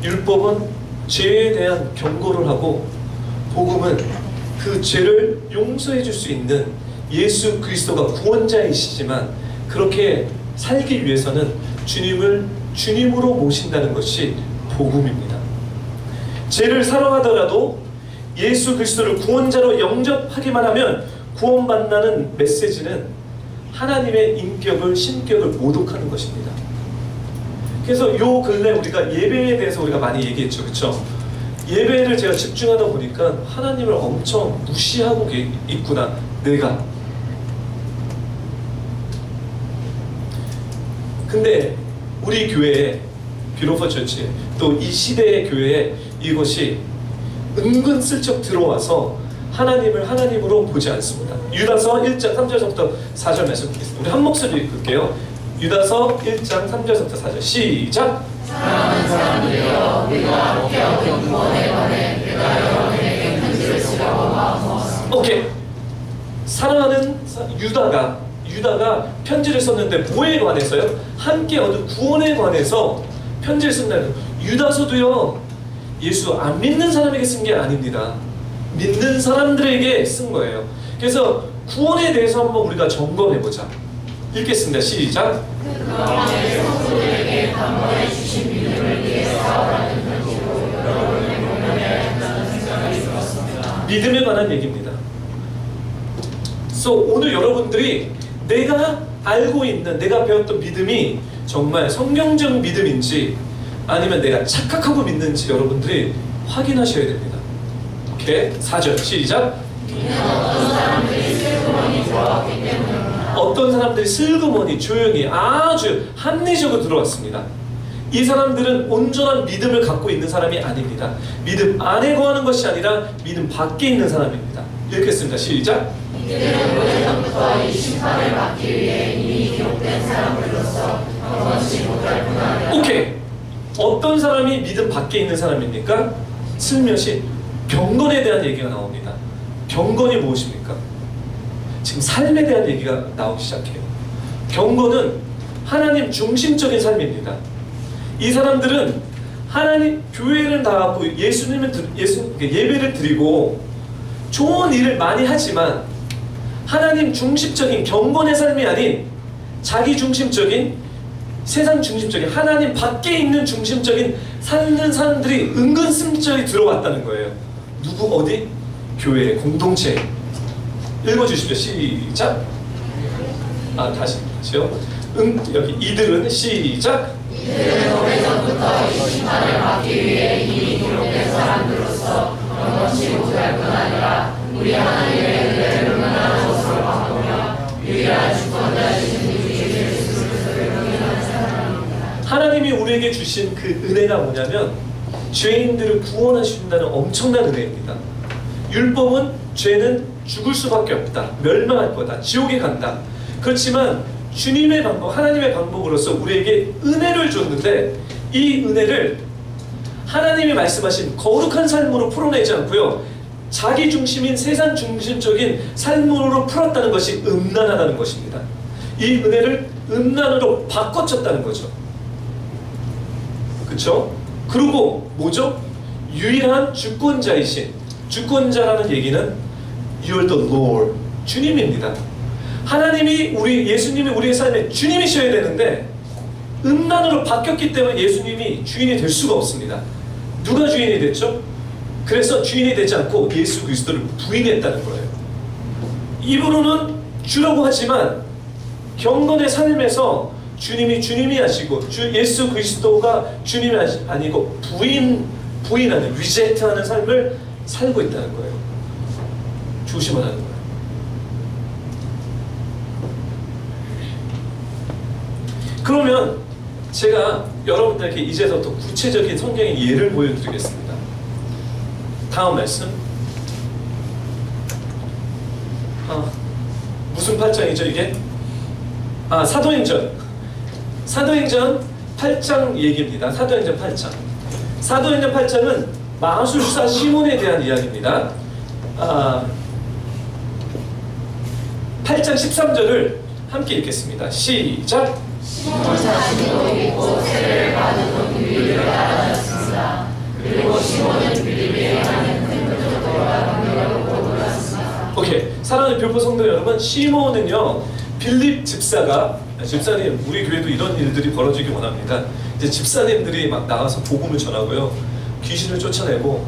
율법은 죄에 대한 경고를 하고, 복음은 그 죄를 용서해 줄 수 있는 예수 그리스도가 구원자이시지만, 그렇게 살기 위해서는 주님을 주님으로 모신다는 것이 복음입니다. 죄를 사랑하더라도 예수 그리스도를 구원자로 영접하기만 하면 구원받는다는 메시지는 하나님의 인격을, 신격을 모독하는 것입니다. 그래서 요 근래 우리가 예배에 대해서 우리가 많이 얘기했죠, 그렇죠? 예배를 제가 집중하다 보니까 하나님을 엄청 무시하고 있구나, 내가. 근데 우리 교회에, 뷰로퍼 처치, 또 이 시대의 교회에 이것이 은근슬쩍 들어와서 하나님을 하나님으로 보지 않습니다. 유다서 1장 3절부터 4절 말씀 읽겠습니다. 우리 한 목소리 읽을게요. 유다서 1장 3절부터 4절 시작! 사랑하는 사람들이여, 우리가 함께 얻은 구원에 관해 내가 여러분에게 편지를 쓰려고 마음먹었습니다. 오케이. 사랑하는 유다가 편지를 썼는데 뭐에 관해서요? 함께 얻은 구원에 관해서 편지를 쓴다는. 유다서도요, 예수 안 믿는 사람에게 쓴 게 아닙니다. 믿는 사람들에게 쓴 거예요. 그래서 구원에 대해서 한번 우리가 점검해보자. 읽겠습니다. 시작! 그동안의 성도들에게 단번에 주신 믿음을 위해 싸우라는 편지로 여러분의 보면해야 한다는 생각이 들었습니다. 믿음에 관한 얘기입니다. 그래서 오늘 여러분들이 내가 알고 있는, 내가 배웠던 믿음이 정말 성경적 믿음인지 아니면 내가 착각하고 믿는지 여러분들이 확인하셔야 됩니다. 오케이? 4절 시작! 어떤 사람들이 슬그머니 좋아하기 때문입니다. 어떤 사람들이 슬그머니 조용히 아주 합리적으로 들어왔습니다. 이 사람들은 온전한 믿음을 갖고 있는 사람이 아닙니다. 믿음 안에 거하는 것이 아니라 믿음 밖에 있는 사람입니다. 읽겠습니다. 시작! 이들은 오래전부터 이 심판을 받기 위해 이미 기록된 사람들로서 경건치 못할 뿐 아니라. 오케이. 어떤 사람이 믿음 밖에 있는 사람입니까? 슬며시 경건에 대한 얘기가 나옵니다. 경건이 무엇입니까? 지금 삶에 대한 얘기가 나오기 시작해요. 경건은 하나님 중심적인 삶입니다. 이 사람들은 하나님 교회를 나가고 예배를 드리고 좋은 일을 많이 하지만 하나님 중심적인 경건의 삶이 아닌 자기 중심적인, 세상 중심적인, 하나님 밖에 있는 중심적인 사는 사람들이 은근슬쩍 들어왔다는 거예요. 누구 어디? 교회 공동체. 읽어주십시오. 시작. 다시요. 여기 이들은 시작. 이들은 오래전부터 이 심판을 받기 위해 이미 기록된 사람들로서 얻지 못할 뿐 아니라 우리 하나님의 은혜를 얼마나 것으로 바꾸며 유일한 주권자 되신 우리 예수 그리스도를 경외하는 사람입니다. 하나님이 우리에게 주신 그 은혜가 뭐냐면 죄인들을 구원하신다는 엄청난 은혜입니다. 율법은 죄는 죽을 수밖에 없다, 멸망할 거다, 지옥에 간다. 그렇지만 주님의 방법, 하나님의 방법으로서 우리에게 은혜를 줬는데 이 은혜를 하나님이 말씀하신 거룩한 삶으로 풀어내지 않고요, 자기 중심인 세상 중심적인 삶으로 풀었다는 것이 음란하다는 것입니다. 이 은혜를 음란으로 바꿔쳤다는 거죠. 그렇죠? 그리고 뭐죠? 유일한 주권자이신, 주권자라는 얘기는 You're the Lord, 주님입니다. 하나님이 예수님이 우리의 삶에 주님이셔야 되는데 음란으로 바뀌었기 때문에 예수님이 주인이 될 수가 없습니다. 누가 주인이 됐죠? 그래서 주인이 되지 않고 예수 그리스도를 부인했다는 거예요. 입으로는 주라고 하지만 경건의 삶에서 주님이 주님이 하시고 예수 그리스도가 주님이 아니고 부인하는, 리젝트하는 삶을 살고 있다는 거예요. 조심하라는 거예요. 그러면 제가 여러분들에게 이제부터 구체적인 성경의 예를 보여드리겠습니다. 다음 말씀. 무슨 8장이죠 이게? 사도행전 8장 얘기입니다. 사도행전 8장. 사도행전 8장은 마술사 시몬에 대한 이야기입니다. 8장 13절을 함께 읽겠습니다. 시작! 시몬 자신도 믿고 세례를 받은 빌립을 따라다녔습니다. 그리고 시몬은 빌립이 행하는 큰 표적들과 능력을 보고 놀랐습니다. 오케이. 사랑하는 교포 성도 여러분, 시몬은요 빌립 집사님, 우리 교회도 이런 일들이 벌어지기 원합니다. 이제 집사님들이 막 나가서 복음을 전하고요, 귀신을 쫓아내고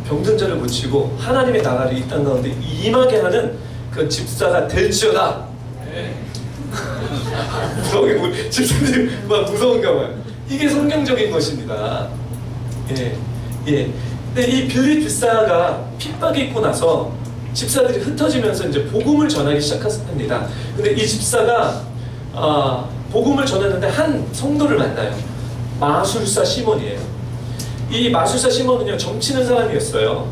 병든 자를 고치고 하나님의 나라를 이 땅 가운데 임하게 하는 그 집사가 될지어다. 무서워, 집사님 막 무서운가 봐요. 이게 성경적인 것입니다. 근데 이 빌립 집사가 핍박이 있고 나서 집사들이 흩어지면서 이제 복음을 전하기 시작합니다. 근데 이 집사가 복음을 전했는데 한 성도를 만나요. 마술사 시몬이에요. 이 마술사 시몬은요 점치는 사람이었어요.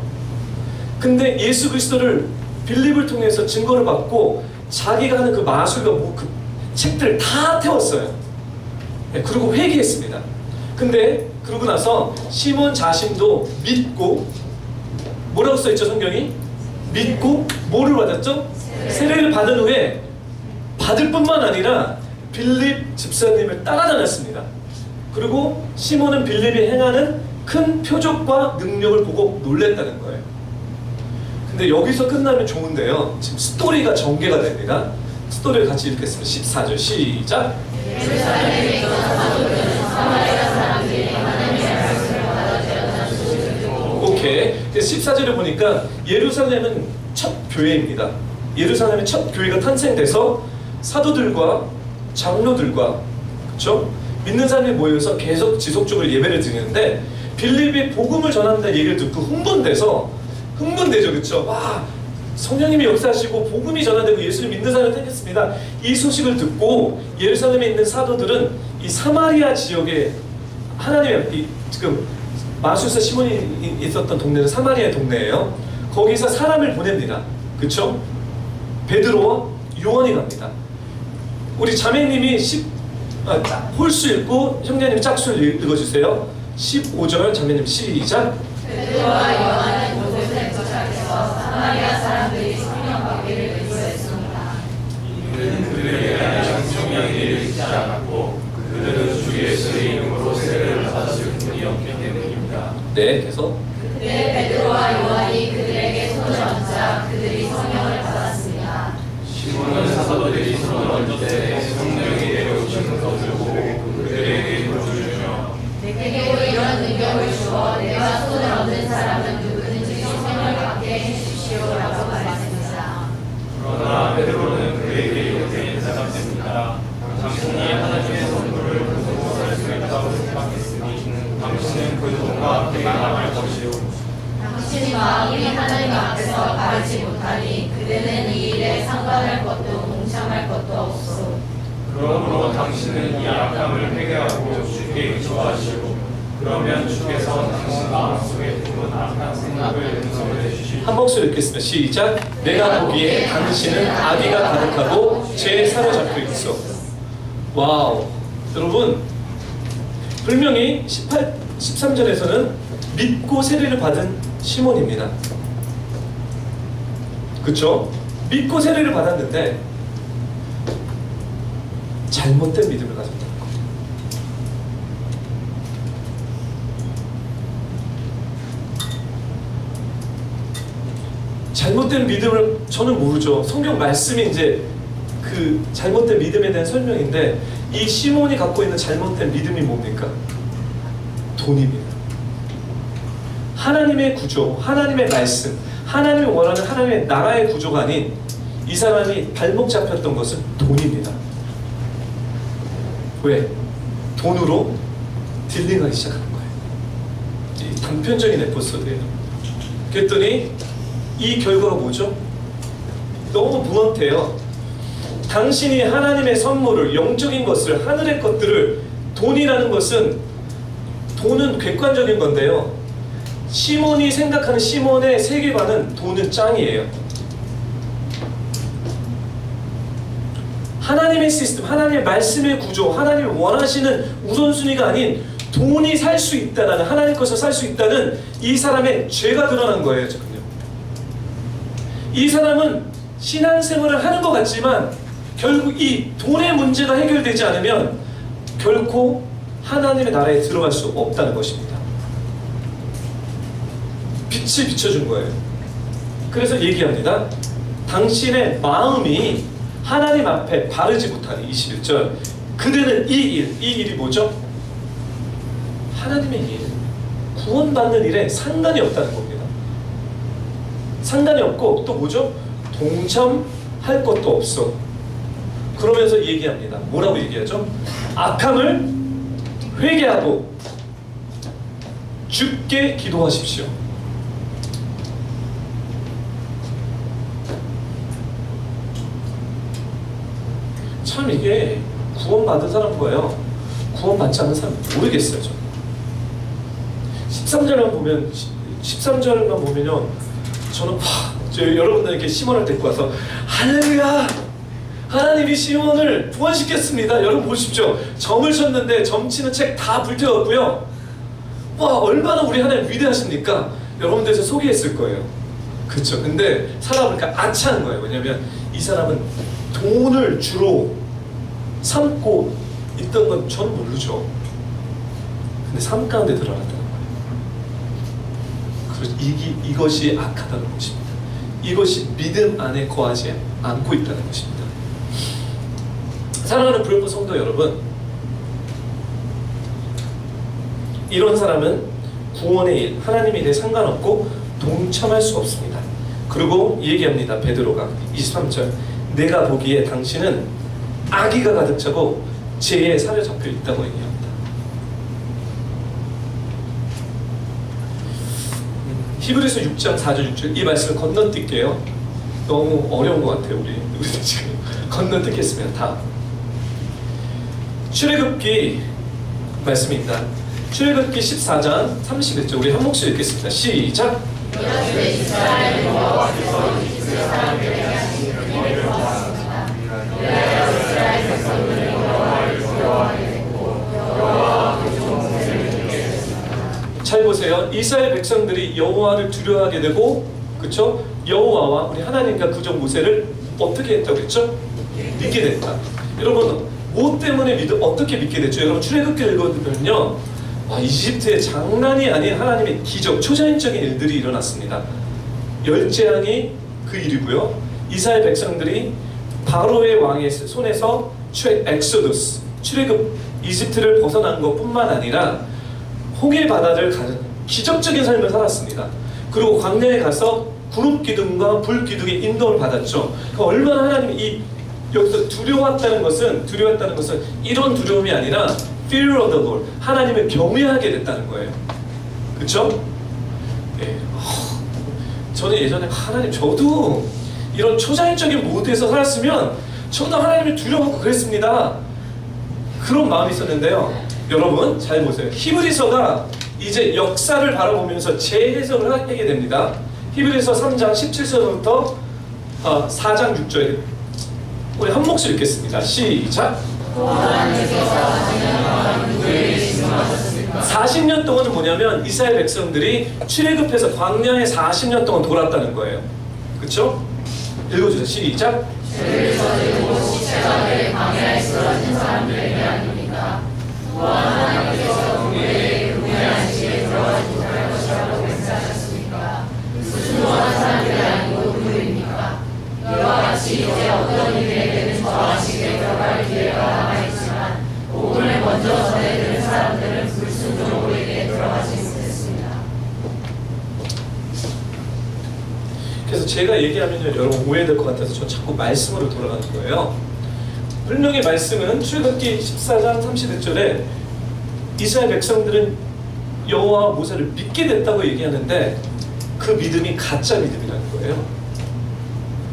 근데 예수 그리스도를 빌립을 통해서 증거를 받고 자기가 하는 그 마술과 그 책들 다 태웠어요. 그리고 회개했습니다. 근데 그러고 나서 시몬 자신도 믿고, 뭐라고 써있죠 성경이? 믿고 뭐를 받았죠? 세례를 받은 후에 받을 뿐만 아니라 빌립 집사님을 따라다녔습니다. 그리고 시몬은 빌립이 행하는 큰 표적과 능력을 보고 놀랬다는 거예요. 근데 여기서 끝나면 좋은데요, 지금 스토리가 전개가 됩니다. 스토리를 같이 읽겠습니다. 14절 시작! 예루살렘에 있던 사도들은 사마리아 사람들이 하나님의 말씀을 받아들였다는 오케이. 14절을 보니까 예루살렘은 첫 교회입니다. 예루살렘의 첫 교회가 탄생돼서 사도들과 장로들과, 그렇죠? 믿는 사람이 모여서 계속 지속적으로 예배를 드리는데 빌립이 복음을 전한다는 얘기를 듣고 흥분되죠, 그렇죠? 와, 성령님이 역사하시고 복음이 전환되고 예수를 믿는 사람이 생겼습니다. 이 소식을 듣고 예루살렘에 있는 사도들은 이 사마리아 지역에 하나님의 지금 마술사 시몬이 있었던 동네는 사마리아 동네예요. 거기서 사람을 보냅니다. 그렇죠? 베드로와 요한이 갑니다. 우리 자매님이 홀수 읽고 형제님이 짝수를 읽어주세요. 15절 자매님 시작! 베드로와 요한은 그곳에 도착해서 사마리아 사람들이 성령 받기를 기도했습니다. 이들은 그들에게 대한 성령의 일을 잊지 않았고 그들은 주 예수의 이름으로 세례를 받았을 뿐이었기 때문입니다. 네, 계속. 그때 베드로와 요한이 그들에게 손을 얹자 그들이 성령을 받았습니다. 시몬은 사도들이 손을 얹을 때 성령이 내려오시는 것을 보고 그들에게 힘을 주며 내게도 이런 능력을 주어 내가 손을 얹는 사람은 누구든지 성령을 받게 해주시오라고 말했습니다. 그러나 베드로는 그에게 이렇게 인사했습니다. 당신이 하나님의 선물을 보고할 수 있다고 생각했으니 당신은 그 돈과 함께 나갈 것이요 당신의 마음이 하나님 앞에서 바르지 못하니 그대는 이 일에 상관할 것도 동참할 것도 없소. 그러므로 당신은 이 악함을 회개하고 주께 기도하시고 그러면 주께서 당신 마음속에 품은 악한 생각을 용서해 주시고 한 목소리 읽겠습니다. 시작. 내가 보기에 당신은 악의가 가득하고 죄에 사로잡혀 있어. 와우. 여러분, 분명히 13절에서는 믿고 세례를 받은 시몬입니다. 그렇죠? 믿고 세례를 받았는데 잘못된 믿음을 가졌다는 거예요. 잘못된 믿음을 저는 모르죠. 성경 말씀이 이제 그 잘못된 믿음에 대한 설명인데 이 시몬이 갖고 있는 잘못된 믿음이 뭡니까? 돈입니다. 하나님의 구조, 하나님의 말씀, 하나님이 원하는 하나님의 나라의 구조가 아닌 이 사람이 발목 잡혔던 것은 돈입니다. 왜? 돈으로 딜링하기 시작하는 거예요. 이 단편적인 에피소드예요. 그랬더니 이 결과가 뭐죠? 너무 무언해요. 당신이 하나님의 선물을, 영적인 것을, 하늘의 것들을, 돈이라는 것은, 돈은 객관적인 건데요. 시몬이 생각하는 시몬의 세계관은 돈은 짱이에요. 하나님의 시스템, 하나님의 말씀의 구조, 하나님이 원하시는 우선순위가 아닌 돈이 살 수 있다는, 하나님 것을 살 수 있다는 이 사람의 죄가 드러난 거예요. 지금요. 이 사람은 신앙생활을 하는 것 같지만 결국 이 돈의 문제가 해결되지 않으면 결코 하나님의 나라에 들어갈 수 없다는 것입니다. 빛을 비춰준 거예요. 그래서 얘기합니다. 당신의 마음이 하나님 앞에 바르지 못하니 21절 그대는 이 일이 뭐죠? 하나님의 일, 구원받는 일에 상관이 없다는 겁니다. 상관이 없고 또 뭐죠? 동참할 것도 없어. 그러면서 얘기합니다. 뭐라고 얘기하죠? 악함을 회개하고 주께 기도하십시오. 참 이게 구원받은 사람과요 구원받지 않는 사람 모르겠어요. 저 13절만 보면 13절만 보면요 저는 여러분들에게 시몬을 데리고 와서 할렐루야 하나님이 시몬을 구원시켰습니다. 여러분 보십시오. 점을 쳤는데 점치는 책 다 불태웠고요. 와 얼마나 우리 하나님 위대하십니까? 여러분들에서 소개했을 거예요. 그렇죠. 근데 살아보니까 아차한 거예요. 왜냐하면 이 사람은 돈을 주로 삼고 있던 건 전 모르죠. 근데 삶 가운데 드러났다는 거예요. 그래서 이것이 악하다는 것입니다. 이것이 믿음 안에 거하지 않고 있다는 것입니다. 사랑하는 불법 성도 여러분, 이런 사람은 구원의 일, 하나님의 일에 상관없고 동참할 수 없습니다. 그리고 얘기합니다. 베드로가 23절 내가 보기에 당신은 악의가 가득 차고 죄에 사로잡혀 있다고 얘기합니다. 히브리서 6장 4절 6절 이 말씀을 건너뛸게요. 너무 어려운 것 같아요. 우리 지금 건너뛰겠습니다. 다 출애굽기 말씀입니다. 출애굽기 14장 31절 우리 한 목소리 읽겠습니다. 시작. 잘 보세요. 이스라엘 백성들이 여호와를 두려워하게 되고, 그렇죠? 여호와와 우리 하나님과 그적 모세를 어떻게 했다고 했죠? 믿게 됐다. 여러분, 뭐 때문에 어떻게 믿게 됐죠? 여러분 출애굽기를 읽어보면요, 이집트에 장난이 아닌 하나님의 기적, 초자연적인 일들이 일어났습니다. 열재앙이 그 일이고요. 이스라엘 백성들이 바로의 왕의 손에서 엑소더스, 출애굽, 이집트를 벗어난 것뿐만 아니라 홍해 바다를 가는 기적적인 삶을 살았습니다. 그리고 광야에 가서 구름 기둥과 불 기둥의 인도를 받았죠. 그러니까 얼마나 하나님이 여기서 두려웠다는 것은 이런 두려움이 아니라 fear of the Lord, 하나님을 경외하게 됐다는 거예요. 그렇죠? 예. 저는 예전에 하나님 저도 이런 초자연적인 모드에서 살았으면 저도 하나님을 두려워하고 그랬습니다. 그런 마음이 있었는데요. 여러분 잘 보세요. 히브리서가 이제 역사를 바라보면서 재해석을 하게 됩니다. 히브리서 3장 17절부터 4장 6절 우리 한 목소리 읽겠습니다. 시작. 40년 동안은 뭐냐면 이스라엘 백성들이 출애굽해서 광야에 40년 동안 돌았다는 거예요. 그렇죠? 읽어주세요. 시작. 광야에 쓰러진 사람들에게 아닙니까? 또한 하나님께서 그들에게 은혜한 시에 들어가지 못할 것이라고 맹세하셨습니까? 순종한 사람들이 아니고 누구입니까? 이와 같이 이제 어떤 이들에게는 저와 시에 들어갈 기회가 남아있지만 복음을 먼저 전해드린 사람들은 불순종으로 이에 들어가지 못했습니다. 그래서 제가 얘기하면 여러분 오해될 것 같아서 저 자꾸 말씀으로 돌아가는 거예요. 분명히 말씀은 출애굽기 14장 31절에 이스라엘 백성들은 여호와 모세를 믿게 됐다고 얘기하는데 그 믿음이 가짜 믿음이라는 거예요.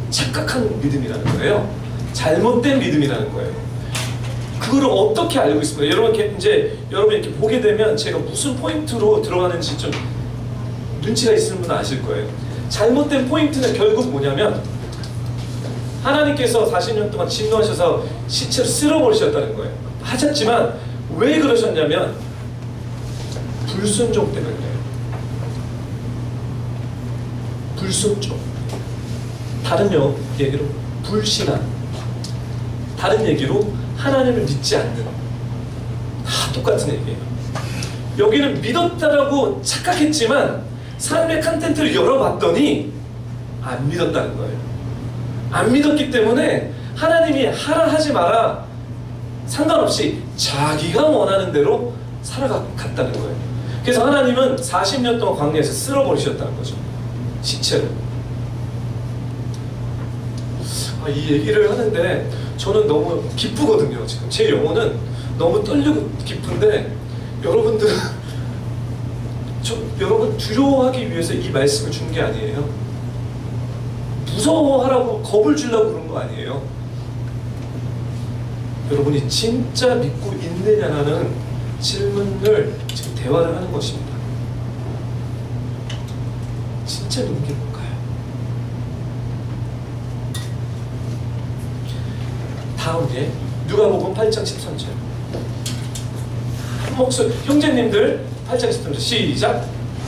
착각한 믿음이라는 거예요. 잘못된 믿음이라는 거예요. 그거를 어떻게 알고 있습니까? 여러분 이제 여러분 이렇게 보게 되면 제가 무슨 포인트로 들어가는지 좀 눈치가 있으신 분은 아실 거예요. 잘못된 포인트는 결국 뭐냐면 하나님께서 40년 동안 진노하셔서 시체를 쓸어버리셨다는 거예요. 하셨지만 왜 그러셨냐면 불순종 때문이에요. 불순종. 다른 얘기로 불신앙. 다른 얘기로 하나님을 믿지 않는. 다 똑같은 얘기예요. 여기는 믿었다라고 착각했지만 삶의 컨텐츠를 열어봤더니 안 믿었다는 거예요. 안 믿었기 때문에 하나님이 하라 하지 마라 상관없이 자기가 원하는 대로 살아갔다는 거예요. 그래서 하나님은 40년 동안 광야에서 쓸어버리셨다는 거죠. 시체로. 이 얘기를 하는데 저는 너무 기쁘거든요. 지금 제 영혼은 너무 떨리고 기쁜데 여러분들은 여러분 두려워하기 위해서 이 말씀을 준 게 아니에요. 무서워하라고 겁을 주려고 그런 거 아니에요. 여러분이 진짜 믿고 있느냐라는 질문을 지금 대화를 하는 것입니다. 진짜 믿는 게 뭘까요? 다음에 누가복음 8장 13절 한 목소리 형제님들 8장 13절 시작.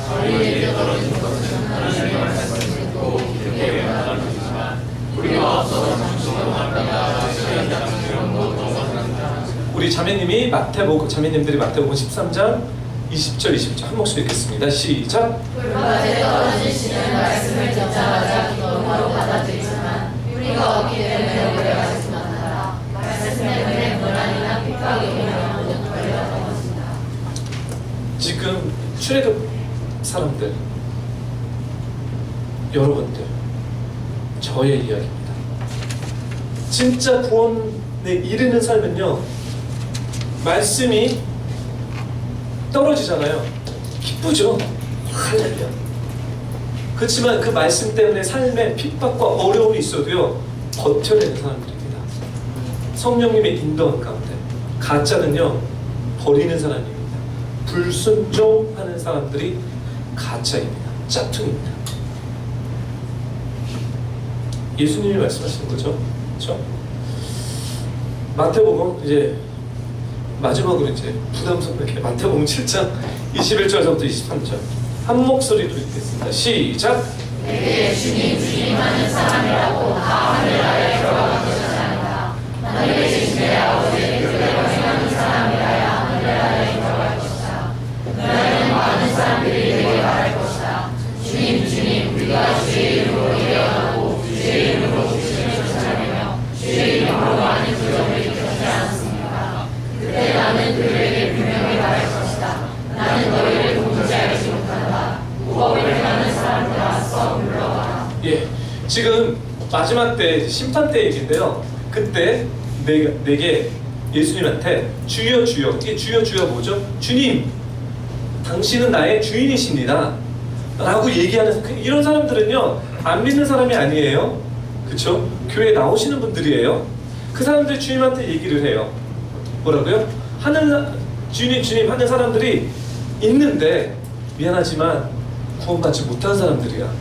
저희에게 떨어진 것은 하나님의 말씀을 듣고 기쁘게 받아들이지만 우리가 앞서서 장수합니다. 우리 자매님들이 마태복음 13장 20절 21절 한 목소리 읽겠습니다. 시작. 불밭에 떨어지시는 말씀을 듣자마자 기도로 받아들이지만 우리가 없기 때문에 오래가지 못한다. 말씀 때문에 고난이나 핍박이 오면 모두 걸려던 것이다. 지금 출애굽 사람들 여러분들 저의 이야기입니다. 진짜 구원에 이르는 삶은요 말씀이 떨어지잖아요. 기쁘죠. 할렐루야. 그렇지만 그 말씀 때문에 삶에 핍박과 어려움이 있어도요 버텨내는 사람들입니다. 성령님의 인도한 가운데 가짜는요 버리는 사람입니다. 불순종하는 사람들이 가짜입니다. 짝퉁입니다. 예수님이 말씀하시는 거죠. 그렇죠? 마태복음 이제 마지막으로 이제 부담스럽게 마태복음 7장 21절부터 23절 한 목소리로 읽겠습니다. 시작. 내게 주님 주님 하는 사람이라고 다 하늘나라에 들어가게 되잖아요. 하늘에 계신 내 아버지의 뜻대로 행하는 사람이라야 하늘나라에 들어갈 것이다. 그날에는 많은 사람들이 내게 말할 것이다. 주님 주님 우리가 주의 이름으로 예언하고 주의 이름으로 주님을 쫓아내며 주의 이름으로 많은 기적을 일으키지 않았습니까? 그때 나는 그들에게 분명히 말할 것이다. 나는 너희를 도무지 알지 못한다. 무법을 행하는 사람들아 썩 물러가라. 예, 지금 마지막 때 심판 때 얘기인데요. 그때 내게 예수님한테 주여 주여, 이게 주여 주여 뭐죠? 주님, 당신은 나의 주인이십니다. 라고 얘기하는 이런 사람들은요 안 믿는 사람이 아니에요. 그쵸? 교회에 나오시는 분들이에요. 그 사람들이 주님한테 얘기를 해요. 뭐라고요? 주님 하는 사람들이 있는데 미안하지만 구원받지 못한 사람들이야.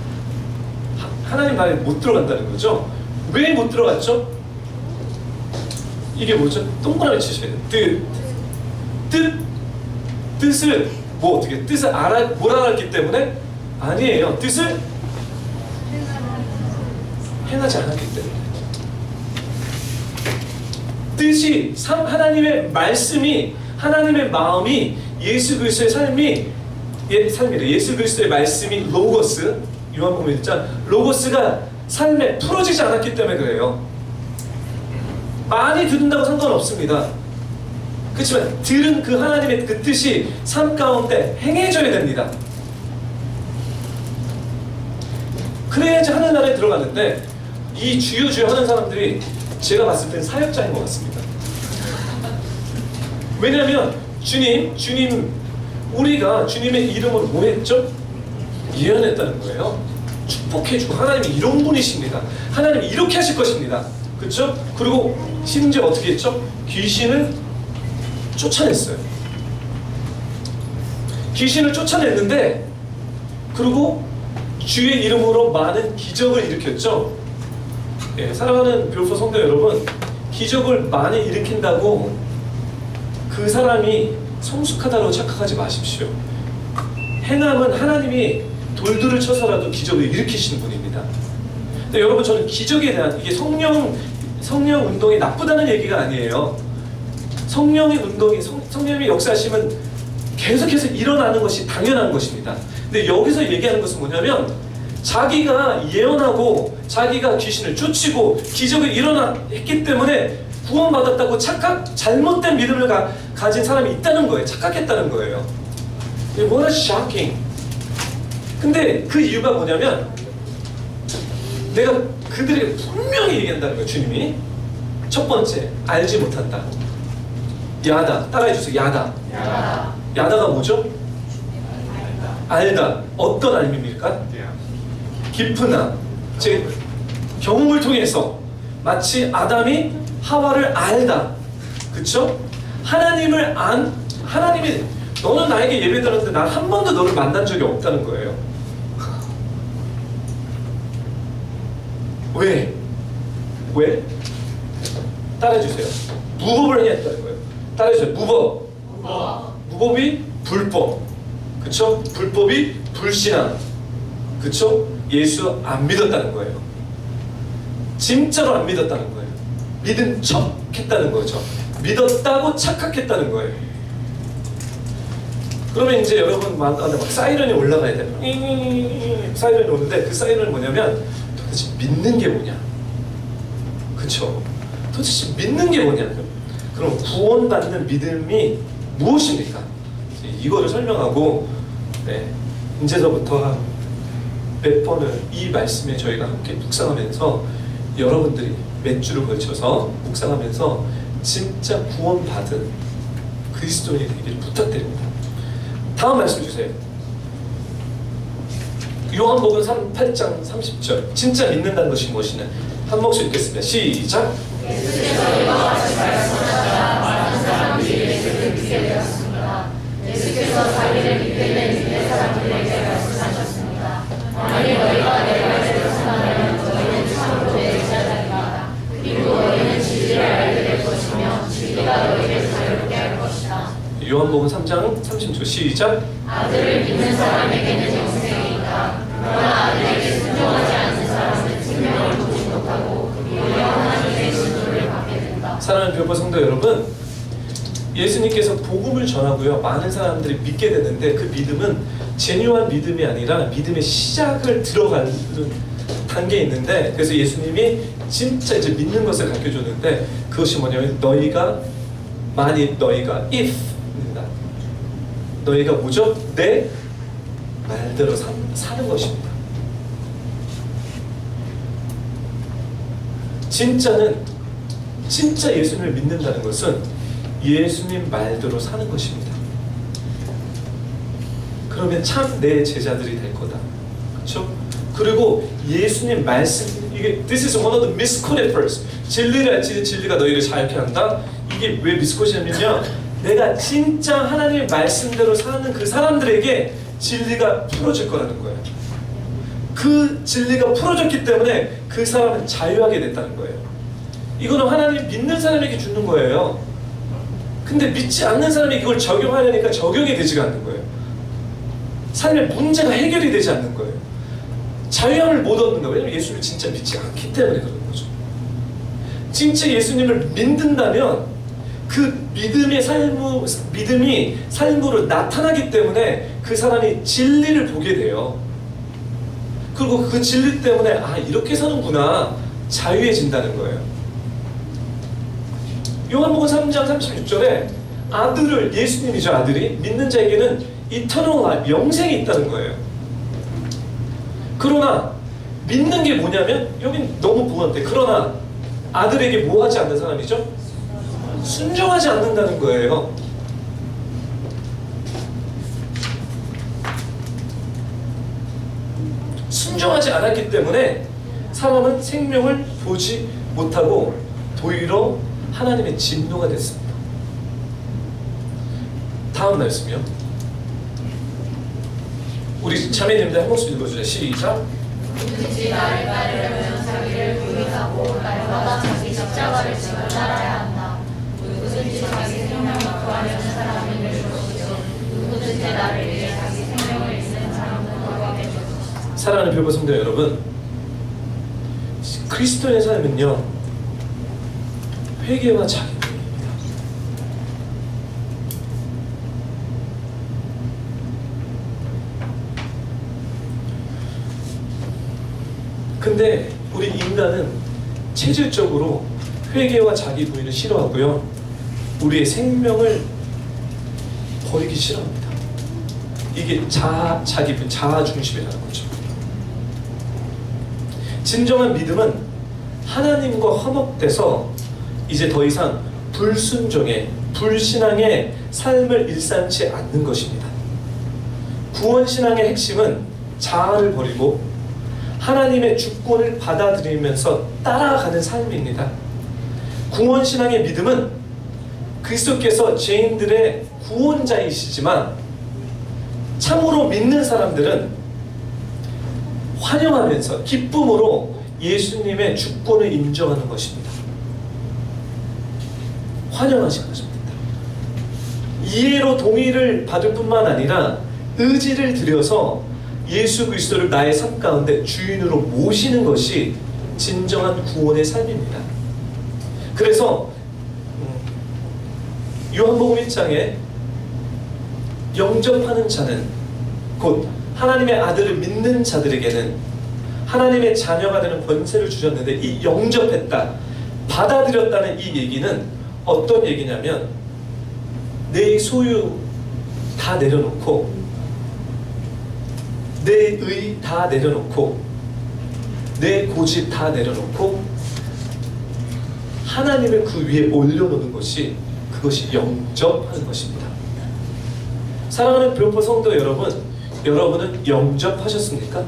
하나님 나라에 못 들어간다는 거죠. 왜 못 들어갔죠? 이게 뭐죠? 동그라미 치셔야 돼요. 뜻을 뭐 어떻게 뜻을 못 알았기 때문에 아니에요. 뜻을 행하지 않았기 때문에. 뜻이 하나님의 말씀이 하나님의 마음이 예수 그리스도의 삶이래. 예수 그리스도의 말씀이 로고스 요한복음 1장 로고스가 삶에 풀어지지 않았기 때문에 그래요. 많이 듣는다고 상관없습니다. 그렇지만 들은 그 하나님의 그 뜻이 삶 가운데 행해져야 됩니다. 그래야지 하늘나라에 들어가는데 이 주여 하는 사람들이 제가 봤을 땐 사역자인 것 같습니다. 왜냐하면 우리가 주님의 이름으로 뭐 했죠? 예언했다는 거예요. 축복해주고 하나님이 이런 분이십니다. 하나님이 이렇게 하실 것입니다. 그렇죠? 그리고 심지어 어떻게 했죠? 귀신을 쫓아냈어요. 귀신을 쫓아냈는데 그리고 주의 이름으로 많은 기적을 일으켰죠. 예, 사랑하는 뷰포 성도 여러분, 기적을 많이 일으킨다고 그 사람이 성숙하다고 착각하지 마십시오. 행함은 하나님이 돌들을 쳐서라도 기적을 일으키시는 분입니다. 근데 여러분, 저는 기적에 대한 이게 성령 운동이 나쁘다는 얘기가 아니에요. 성령의 운동이 성령이 역사하시면 계속해서 일어나는 것이 당연한 것입니다. 근데 여기서 얘기하는 것은 뭐냐면 자기가 예언하고 자기가 귀신을 쫓고 기적을 했기 때문에 구원받았다고 잘못된 믿음을 가진 사람이 있다는 거예요. 착각했다는 거예요. What a shocking. 근데 그 이유가 뭐냐면 내가 그들에게 분명히 얘기한다는 거예요. 주님이 첫 번째, 알지 못한다. 야다. 따라해주세요. 야다. 야다가 뭐죠? 알다. 어떤 알입니까? 깊은 알. 즉 경험을 통해서 마치 아담이 하와를 알다. 그쵸? 하나님이 너는 나에게 예배드렸는데 난 한 번도 너를 만난 적이 없다는 거예요. 왜? 따라해주세요. 무법을 했다는 거예요. 따라해주세요. 무법이 불법. 그쵸? 불법이 불신앙. 그쵸? 예수 안 믿었다는 거예요. 진짜로 안 믿었다는 거예요. 믿은 척 했다는 거죠. 믿었다고 착각했다는 거예요. 그러면 이제 여러분 막 사이렌이 올라가야 돼요. 사이렌이 오는데 그 사이렌은 뭐냐면 도대체 믿는 게 뭐냐? 그쵸? 도대체 믿는 게 뭐냐? 그럼 구원받는 믿음이 무엇입니까? 이거를 설명하고 이제서부터 몇 번을 이 말씀에 저희가 함께 묵상하면서 여러분들이 몇 주를 걸쳐서 묵상하면서 진짜 구원받은 그리스도인이 되기를 부탁드립니다. 다음 말씀 주세요. 요한복음 8장 30절. 진짜 믿는다는 것이 무엇이냐? 한 목소리 읽겠습니다. 시작. 예수께서 이와 같이 말씀하시자 많은 사람들이 예수를 믿게 되었습니다. 예수께서 자기를 믿게 된 유대 사람들에게 말씀하셨습니다. 만일 너희가 내 말대로 행하면 너희는 참으로 내 제자들이다. 그리고 너희는 진리를 알게 될 것이며 진리가 너희를 자유롭게 할 것이다. 요한복음 3장 30절. 시작. 아들을 믿는 사람에게는 영생이 있다. 그러나 아들에게 순종하지 않는 사람은 생명을 보지 못하고 오히려 하나님의 진노를 받게 된다. 사랑하는 뷰포 성도 여러분, 예수님께서 복음을 전하고요 많은 사람들이 믿게 되는데 그 믿음은 제뉴한 믿음이 아니라 믿음의 시작을 들어가는 단계에 있는데, 그래서 예수님이 진짜 이제 믿는 것을 가르쳐줬는데 그것이 뭐냐면 너희가 뭐죠? 내 말대로 사는 것입니다. 진짜 예수님을 믿는다는 것은 예수님 말대로 사는 것입니다. 그러면 참 내 제자들이 될 거다. 그렇죠? 그리고 예수님 말씀, 이게 this is one of the misquoted verse. 진리를 알지 진리가 너희를 자유케 한다. 이게 왜 misquot이냐면요, 내가 진짜 하나님의 말씀대로 사는 그 사람들에게 진리가 풀어질 거라는 거예요. 그 진리가 풀어졌기 때문에 그 사람은 자유하게 됐다는 거예요. 이거는 하나님 믿는 사람에게 주는 거예요. 근데 믿지 않는 사람이 그걸 적용하려니까 적용이 되지가 않는 거예요. 삶의 문제가 해결이 되지 않는 거예요. 자유함을 못 얻는 거예요. 왜냐면 예수를 진짜 믿지 않기 때문에 그런 거죠. 진짜 예수님을 믿는다면 그 믿음이 삶으로 나타나기 때문에 그 사람이 진리를 보게 돼요. 그리고 그 진리 때문에 아, 이렇게 사는구나, 자유해진다는 거예요. 요한복음 3장 36절에 아들을, 예수님이죠, 아들이 믿는 자에게는 eternal life, 영생이 있다는 거예요. 그러나 믿는 게 뭐냐면, 여긴 너무 부한데, 그러나 아들에게 뭐 하지 않는 사람이죠? 순종하지 않는다는 거예요. 순종하지 않았기 때문에 사람은 생명을 보지 못하고 도리어 하나님의 진노가 됐습니다. 다음 말씀이요. 우리 자매님들 한 목소리 읽어주세요. 시작. 누구든지 나를 따르려면 자기를 부인하고 날마다 자기 십자가를 지고 따라야 한다. 누구든지 자기 생명을 구하려는 사람은 잃을 것이요 누구든지 나를 위해 자기 생명을 잃는 사람은 구하게 될 것이다. 사랑하는 별보 성도 여러분, 그리스도의 삶은요, 회개와 자기입니다. 근데 우리 인간은 체질적으로 회개와 자기 부인을 싫어하고요, 우리의 생명을 버리기 싫어합니다. 이게 자기 부인, 자아 중심이라는 거죠. 진정한 믿음은 하나님과 화목돼서 이제 더 이상 불순종의, 불신앙의 삶을 일삼지 않는 것입니다. 구원신앙의 핵심은 자아를 버리고 하나님의 주권을 받아들이면서 따라가는 삶입니다. 구원신앙의 믿음은 그리스도께서 죄인들의 구원자이시지만 참으로 믿는 사람들은 환영하면서 기쁨으로 예수님의 주권을 인정하는 것입니다. 환영하시는 것입니다. 이해로 동의를 받을 뿐만 아니라 의지를 들여서 예수 그리스도를 나의 삶 가운데 주인으로 모시는 것이 진정한 구원의 삶입니다. 그래서 요한복음 1장에 영접하는 자는, 곧 하나님의 아들을 믿는 자들에게는 하나님의 자녀가 되는 권세를 주셨는데, 이 영접했다, 받아들였다는 이 얘기는 어떤 얘기냐면, 내 소유 다 내려놓고, 내 의 다 내려놓고, 내 고집 다 내려놓고 하나님을 그 위에 올려놓는 것이, 그것이 영접하는 것입니다. 사랑하는 교포 성도 여러분, 여러분은 영접하셨습니까?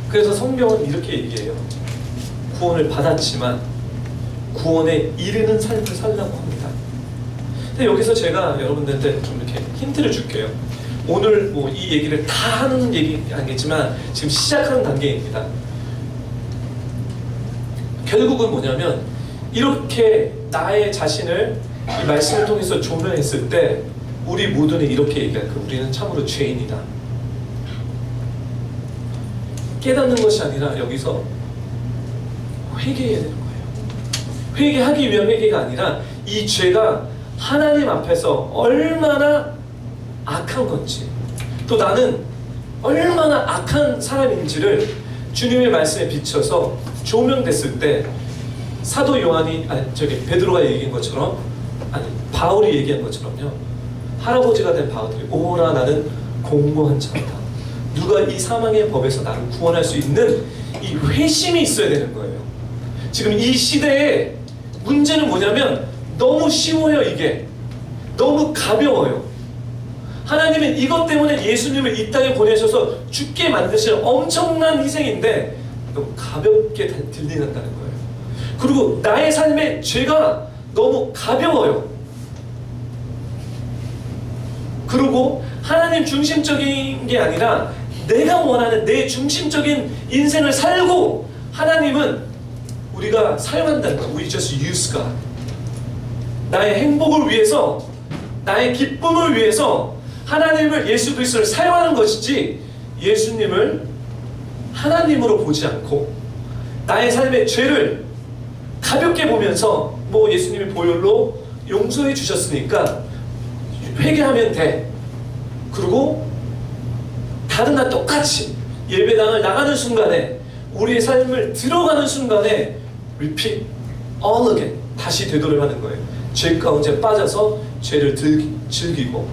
그래서 성경은 이렇게 얘기해요. 구원을 받았지만 구원에 이르는 삶을 살라고 합니다. 근데 여기서 제가 여러분들한테 좀 이렇게 힌트를 줄게요. 오늘 뭐 이 얘기를 다 하는 얘기 아니겠지만 지금 시작하는 단계입니다. 결국은 뭐냐면, 이렇게 나의 자신을 이 말씀을 통해서 조명했을 때 우리 모두는 이렇게 얘기할 거예요. 우리는 참으로 죄인이다. 깨닫는 것이 아니라 여기서 회개해야 되는 거예요. 회개하기 위한 회개가 아니라 이 죄가 하나님 앞에서 얼마나 악한 건지, 또 나는 얼마나 악한 사람인지를 주님의 말씀에 비춰서 조명됐을 때, 사도 요한이, 베드로가 얘기한 것처럼, 바울이 얘기한 것처럼요, 할아버지가 된 바울들이, 오라 나는 공고한 자다, 누가 이 사망의 법에서 나를 구원할 수 있는 이 회심이 있어야 되는 거예요. 지금 이 시대에 문제는 뭐냐면, 너무 쉬워요. 이게 너무 가벼워요. 하나님은 이것 때문에 예수님을 이 땅에 보내셔서 죽게 만드신 엄청난 희생인데 너무 가볍게 들린다는 거예요. 그리고 나의 삶의 죄가 너무 가벼워요. 그리고 하나님 중심적인 게 아니라 내가 원하는 내 중심적인 인생을 살고 하나님은 우리가 사용한다는 거예요. We just use God. 나의 행복을 위해서, 나의 기쁨을 위해서 하나님을, 예수 그리스도를 사용하는 것이지 예수님을 하나님으로 보지 않고 나의 삶의 죄를 가볍게 보면서 뭐 예수님이 보혈로 용서해 주셨으니까 회개하면 돼. 그리고 다른 날 똑같이 예배당을 나가는 순간에 우리의 삶을 들어가는 순간에 repeat all again 다시 되돌아가는 거예요. 죄 가운데 빠져서 죄를 즐기고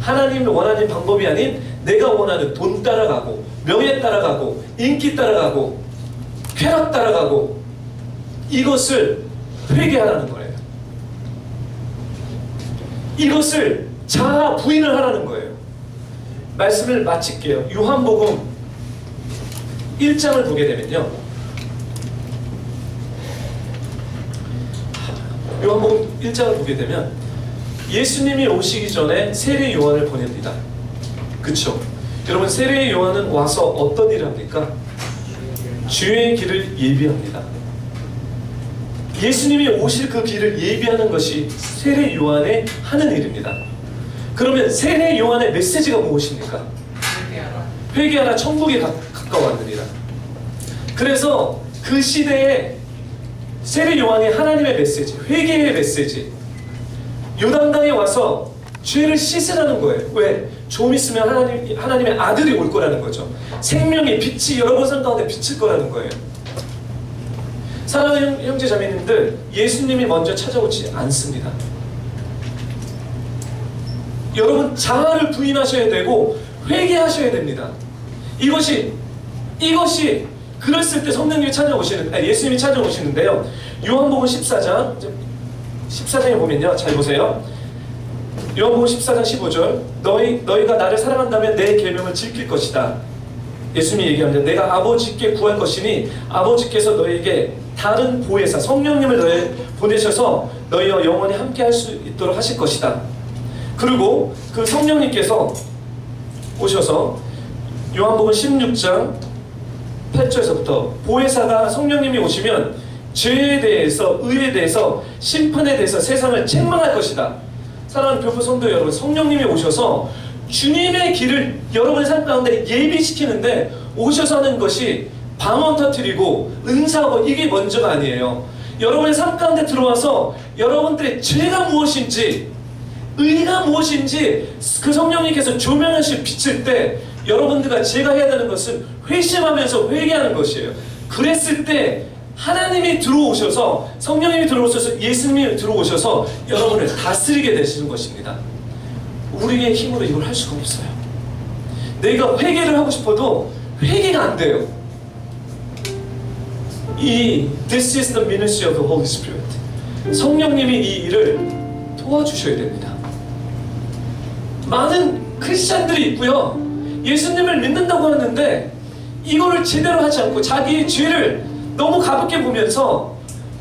하나님이 원하는 방법이 아닌 내가 원하는 돈 따라가고 명예 따라가고 인기 따라가고 쾌락 따라가고 이것을 회개하라는 거예요. 이것을 자아 부인을 하라는 거예요. 말씀을 마칠게요. 요한복음 1장을 보게 되면요. 요한복음 1장을 보게 되면 예수님이 오시기 전에 세례 요한을 보냅니다. 그쵸? 여러분, 세례 요한은 와서 어떤 일을 합니까? 주의 길을 예비합니다. 예수님이 오실 그 길을 예비하는 것이 세례 요한의 하는 일입니다. 그러면 세례 요한의 메시지가 무엇입니까? 회개하라, 천국에 가까웠느니라. 그래서 그 시대에 세례 요한이 하나님의 메시지, 회개의 메시지, 요단강에 와서 죄를 씻으라는 거예요. 왜? 좀 있으면 하나님의 아들이 올 거라는 거죠. 생명의 빛이 여러분 삶 가운데 비칠 거라는 거예요. 사랑하는 형제 자매님들, 예수님이 먼저 찾아오지 않습니다. 여러분, 자아를 부인하셔야 되고 회개하셔야 됩니다. 이것이 그랬을 때 성령님이 예수님이 찾아오시는데요. 요한복음 14장에 보면요, 잘 보세요. 요한복음 14장 15절, 너희가 나를 사랑한다면 내 계명을 지킬 것이다. 예수님이 얘기합니다. 내가 아버지께 구할 것이니 아버지께서 너희에게 다른 보혜사 성령님을 너희 보내셔서 너희와 영원히 함께 할 수 있도록 하실 것이다. 그리고 그 성령님께서 오셔서 요한복음 16장 8절에서부터 보혜사가 성령님이 오시면 죄에 대해서, 의에 대해서, 심판에 대해서 세상을 책망할 것이다. 사랑하는 교포 성도 여러분, 성령님이 오셔서 주님의 길을 여러분의 삶 가운데 예비시키는데 오셔서 하는 것이 방언 터뜨리고 은사하고 이게 먼저가 아니에요. 여러분의 삶 가운데 들어와서 여러분들의 죄가 무엇인지, 의가 무엇인지 그 성령님께서 조명하시 비칠 때 여러분들과 제가 해야 되는 것은 회심하면서 회개하는 것이에요. 그랬을 때 하나님이 들어오셔서, 성령님이 들어오셔서, 예수님이 들어오셔서 여러분을 다스리게 되시는 것입니다. 우리의 힘으로 이걸 할 수가 없어요. 내가 회개를 하고 싶어도 회개가 안 돼요. This is the ministry of the Holy Spirit. 성령님이 이 일을 도와주셔야 됩니다. 많은 크리스찬들이 있고요, 예수님을 믿는다고 하는데 이거를 제대로 하지 않고 자기의 죄를 너무 가볍게 보면서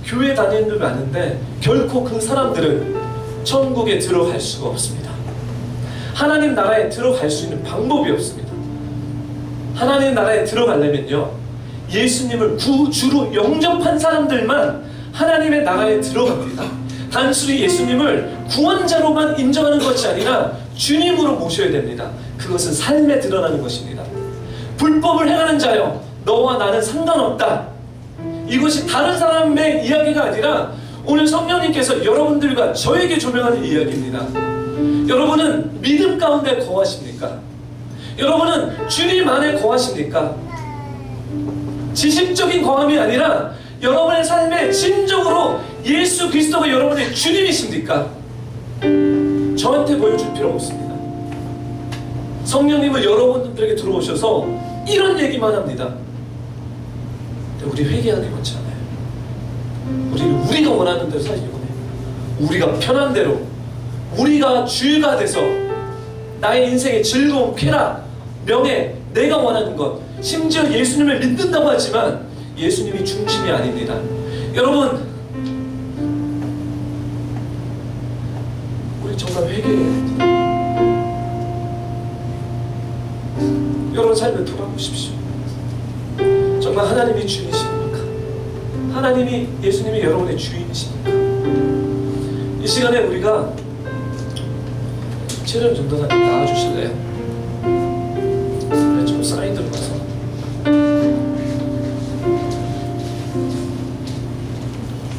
교회 다니는 줄 아는데 결코 그 사람들은 천국에 들어갈 수가 없습니다. 하나님 나라에 들어갈 수 있는 방법이 없습니다. 하나님 나라에 들어가려면요, 예수님을 구주로 영접한 사람들만 하나님의 나라에 들어갑니다. 단순히 예수님을 구원자로만 인정하는 것이 아니라 주님으로 모셔야 됩니다. 그것은 삶에 드러나는 것입니다. 불법을 행하는 자여, 너와 나는 상관없다. 이것이 다른 사람의 이야기가 아니라 오늘 성령님께서 여러분들과 저에게 조명하는 이야기입니다. 여러분은 믿음 가운데 거하십니까? 여러분은 주님 안에 거하십니까? 지식적인 거함이 아니라 여러분의 삶에 진정으로 예수 그리스도가 여러분의 주님이십니까? 저한테 보여줄 필요 없습니다. 성령님은 여러분들에게 들어오셔서 이런 얘기만 합니다. 우리 회개하는 게 원치 않아요. 우리가 원하는 대로 살기로 해. 우리가 편한 대로 우리가 주가 돼서 나의 인생의 즐거움, 쾌락, 명예, 내가 원하는 것, 심지어 예수님을 믿는다고 하지만 예수님이 중심이 아닙니다. 여러분, 우리 정말 회개해야 됩니다. 여러분 삶에 돌아보십시오. 정말 하나님이 주인이십니까? 하나님이, 예수님이 여러분의 주인이십니까? 이 시간에 우리가 체련 전도사님 나와주실래요? 네, 좀 사인 들어가서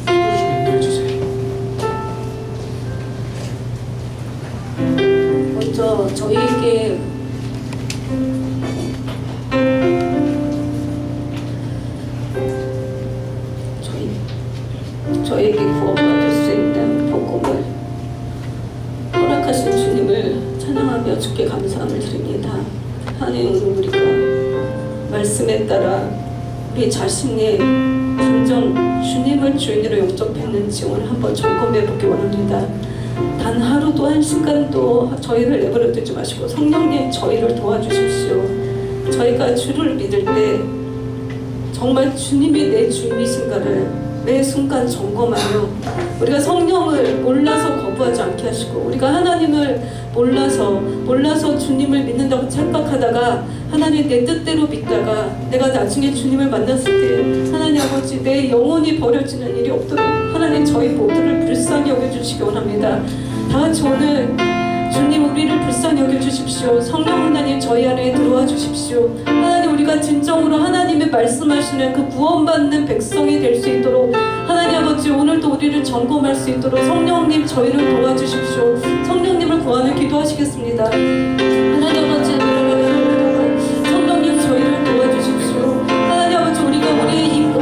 기도 좀 인도해주세요. 먼저 저희에게 구원받을 수 있는 복음을 허락하신 주님을 찬양하며 주께 감사함을 드립니다. 하나님, 오늘 우리가 말씀에 따라 우리 자신의 진정 주님을 주인으로 영접했는지 오늘 한번 점검해 보기 원합니다. 단 하루도 한순간도 저희를 내버려 두지 마시고 성령님 저희를 도와주십시오. 저희가 주를 믿을 때 정말 주님이 내 주인이신가를 매 순간 점검하며 우리가 성령을 몰라서 거부하지 않게 하시고 우리가 하나님을 몰라서 주님을 믿는다고 착각하다가 하나님 내 뜻대로 믿다가 내가 나중에 주님을 만났을 때 하나님 아버지 내 영혼이 버려지는 일이 없도록 하나님 저희 모두를 불쌍히 여겨주시기 원합니다. 다같이 오늘 주님 우리를 불쌍히 여겨주십시오. 성령 하나님 저희 안에 들어와 주십시오. 하나님 우리가 진정으로 하나님의 말씀하시는 그 구원받는 백성이 될 수 있도록 하나님 아버지 오늘도 우리를 점검할 수 있도록 성령님 저희를 도와주십시오. 성령님을 구하는 기도하시겠습니다. 하나님 아버지 성령님 저희를 도와주십시오. 하나님 아버지 우리가 우리의 힘과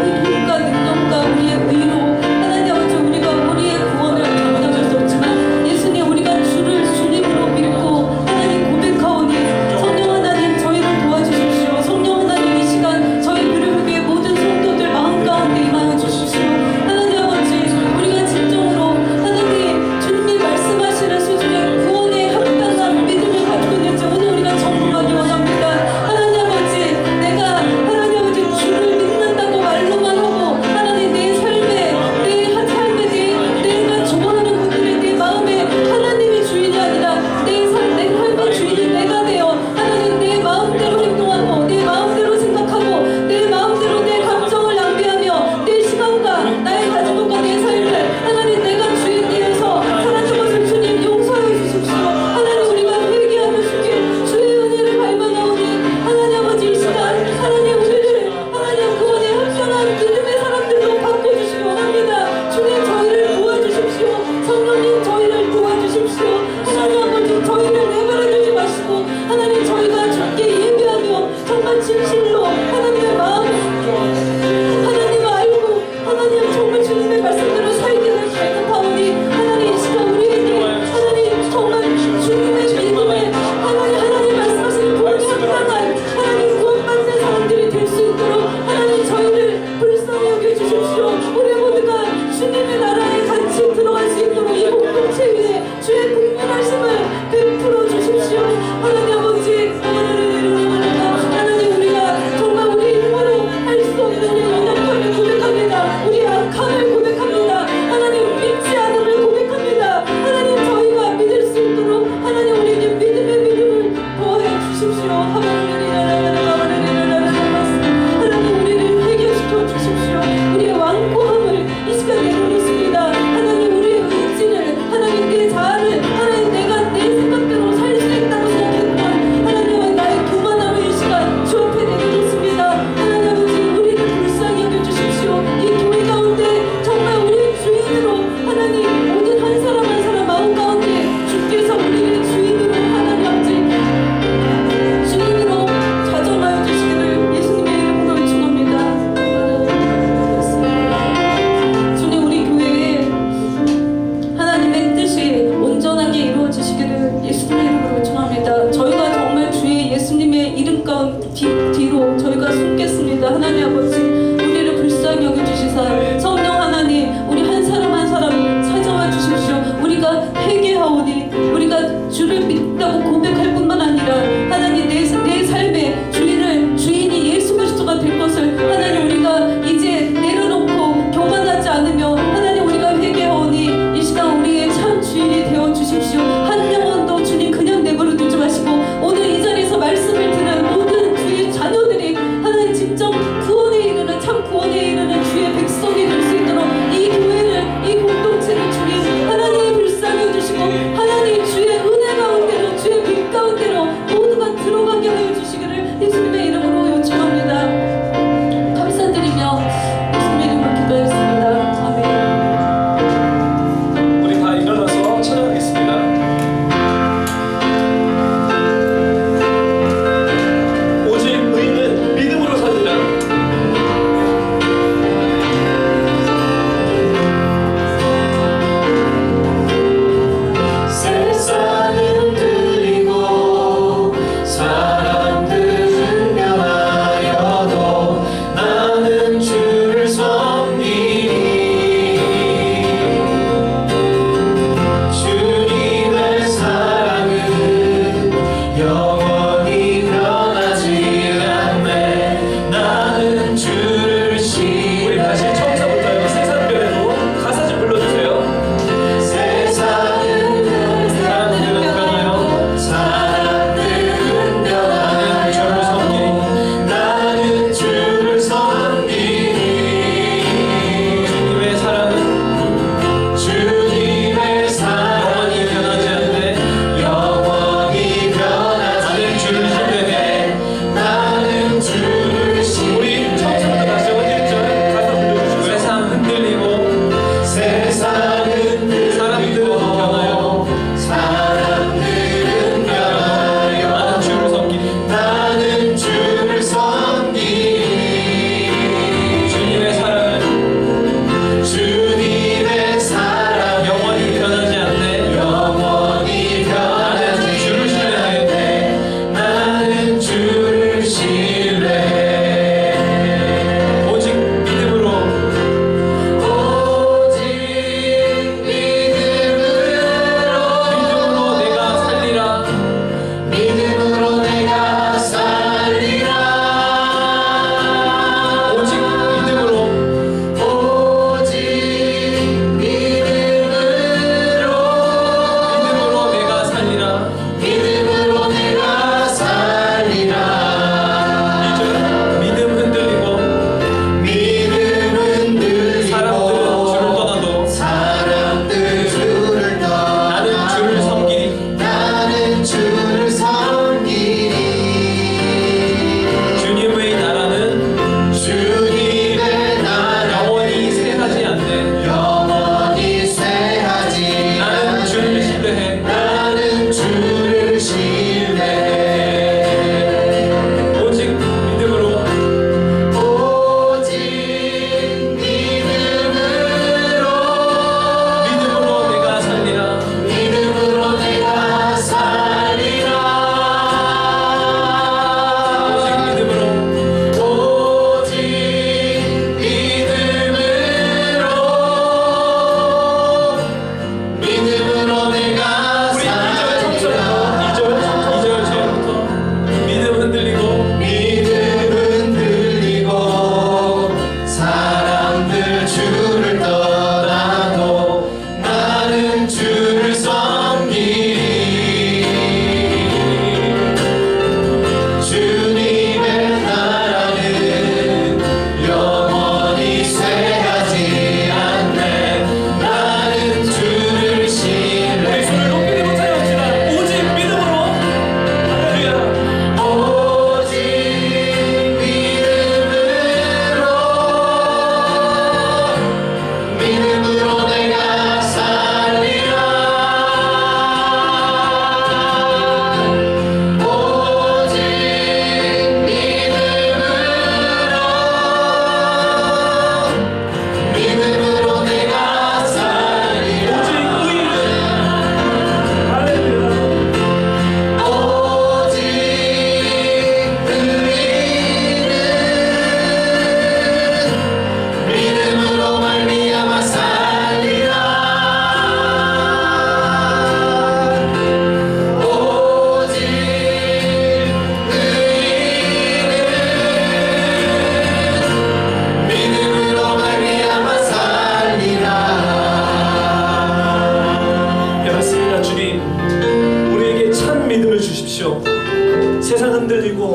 능력과 우리의 의로 하나님 아버지 우리가 우리의 구원을 감당할 수 없지만 예수님 우리가 주를 주님으로 믿고 하나님 고백하오니 성령 하나님 저희를 도와주십시오. 성령 하나님 이 시간 저희 그룹을 위해 모든 성도들 마음 가운데 임하여 주십시오. 하나님 아버지 우리가 진정으로 하나님 주님이 말씀하시는 수준의 구원에 합당한 믿음을 가지고 있는지 오늘 우리가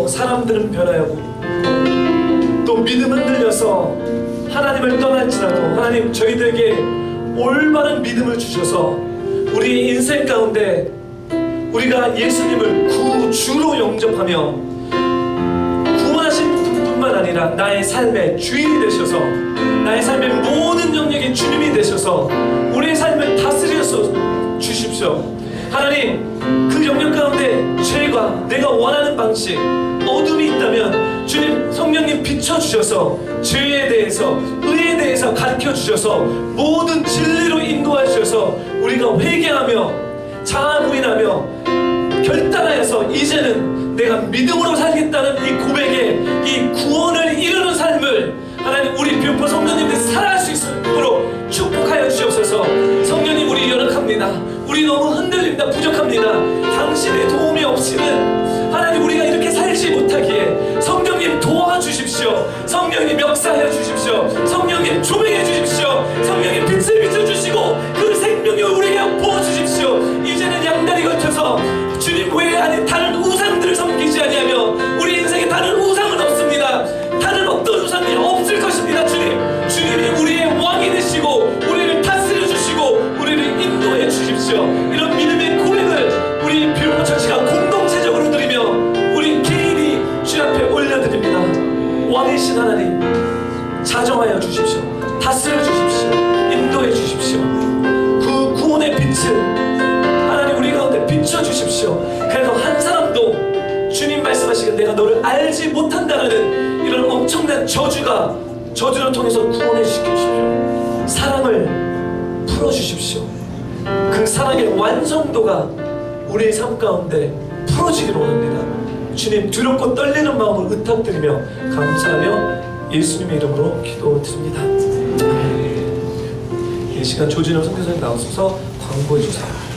변하고 사람들은 변하고 또 믿음은 들려서 하나님을 떠날지라도 하나님 저희들에게 올바른 믿음을 주셔서 우리 인생 가운데 우리가 예수님을 구주로 영접하며 구원하신 분뿐만 아니라 나의 삶의 주인이 되셔서 나의 삶의 모든 영역의 주님이 되셔서 우리의 삶을 다스려서 주십시오. 하나님 그 영역 가운데 죄가 내가 원하는 방식 어둠이 있다면 주님 성령님 비춰주셔서 죄에 대해서 의에 대해서 가르쳐주셔서 모든 진리로 인도해 주셔서 우리가 회개하며 자아부인하며 결단하여서 이제는 내가 믿음으로 살겠다는 이 고백에 이 구원을 이루는 삶을 하나님 우리 비오포 성도님들 살아갈 수 있도록 축복하여 주옵소서. 성령님 우리 연약합니다. 우리 너무 흔들립니다. 부족합니다. 당신의 도움이 없이는 하나님 우리가 이렇게 살지 못하기에 성령님 도와주십시오. 성령님 역사해 주십시오. 성령님 조명해 주십시오. 성령님 빛을 비춰주시고 그 생명을 우리에게 부어주십시오. 이제는 양다리 걸쳐서 주님 외에 아닌 다른 우상들을 섬기지 아니하며 우리 인생에 다른 우상은 없습니다. 다른 어떤 우상이 없을 것입니다. 주님이 우리의 왕이 되시고 우리를 다스려 주시고 우리를 인도해 주십시오. 이런 믿음의 고백을 우리 비오포 처치가 공동체적으로 드리며 우리 개인이 주 앞에 올려드립니다. 왕이신 하나님 자정하여 주십시오. 다스려 주십시오. 인도해 주십시오. 그 구원의 빛을 하나님 우리 가운데 비춰주십시오. 그래서 한 사람도 주님 말씀하시기를 내가 너를 알지 못한다는 이런 엄청난 저주를 통해서 구원해 주십시오. 사랑을 풀어주십시오. 그 사랑의 완성도가 우리의 삶 가운데 풀어지기를 원합니다. 주님 두렵고 떨리는 마음을 의탁드리며 감사하며 예수님의 이름으로 기도드립니다. 이 시간 조진호 선교사님 나오셔서 광고해 주세요.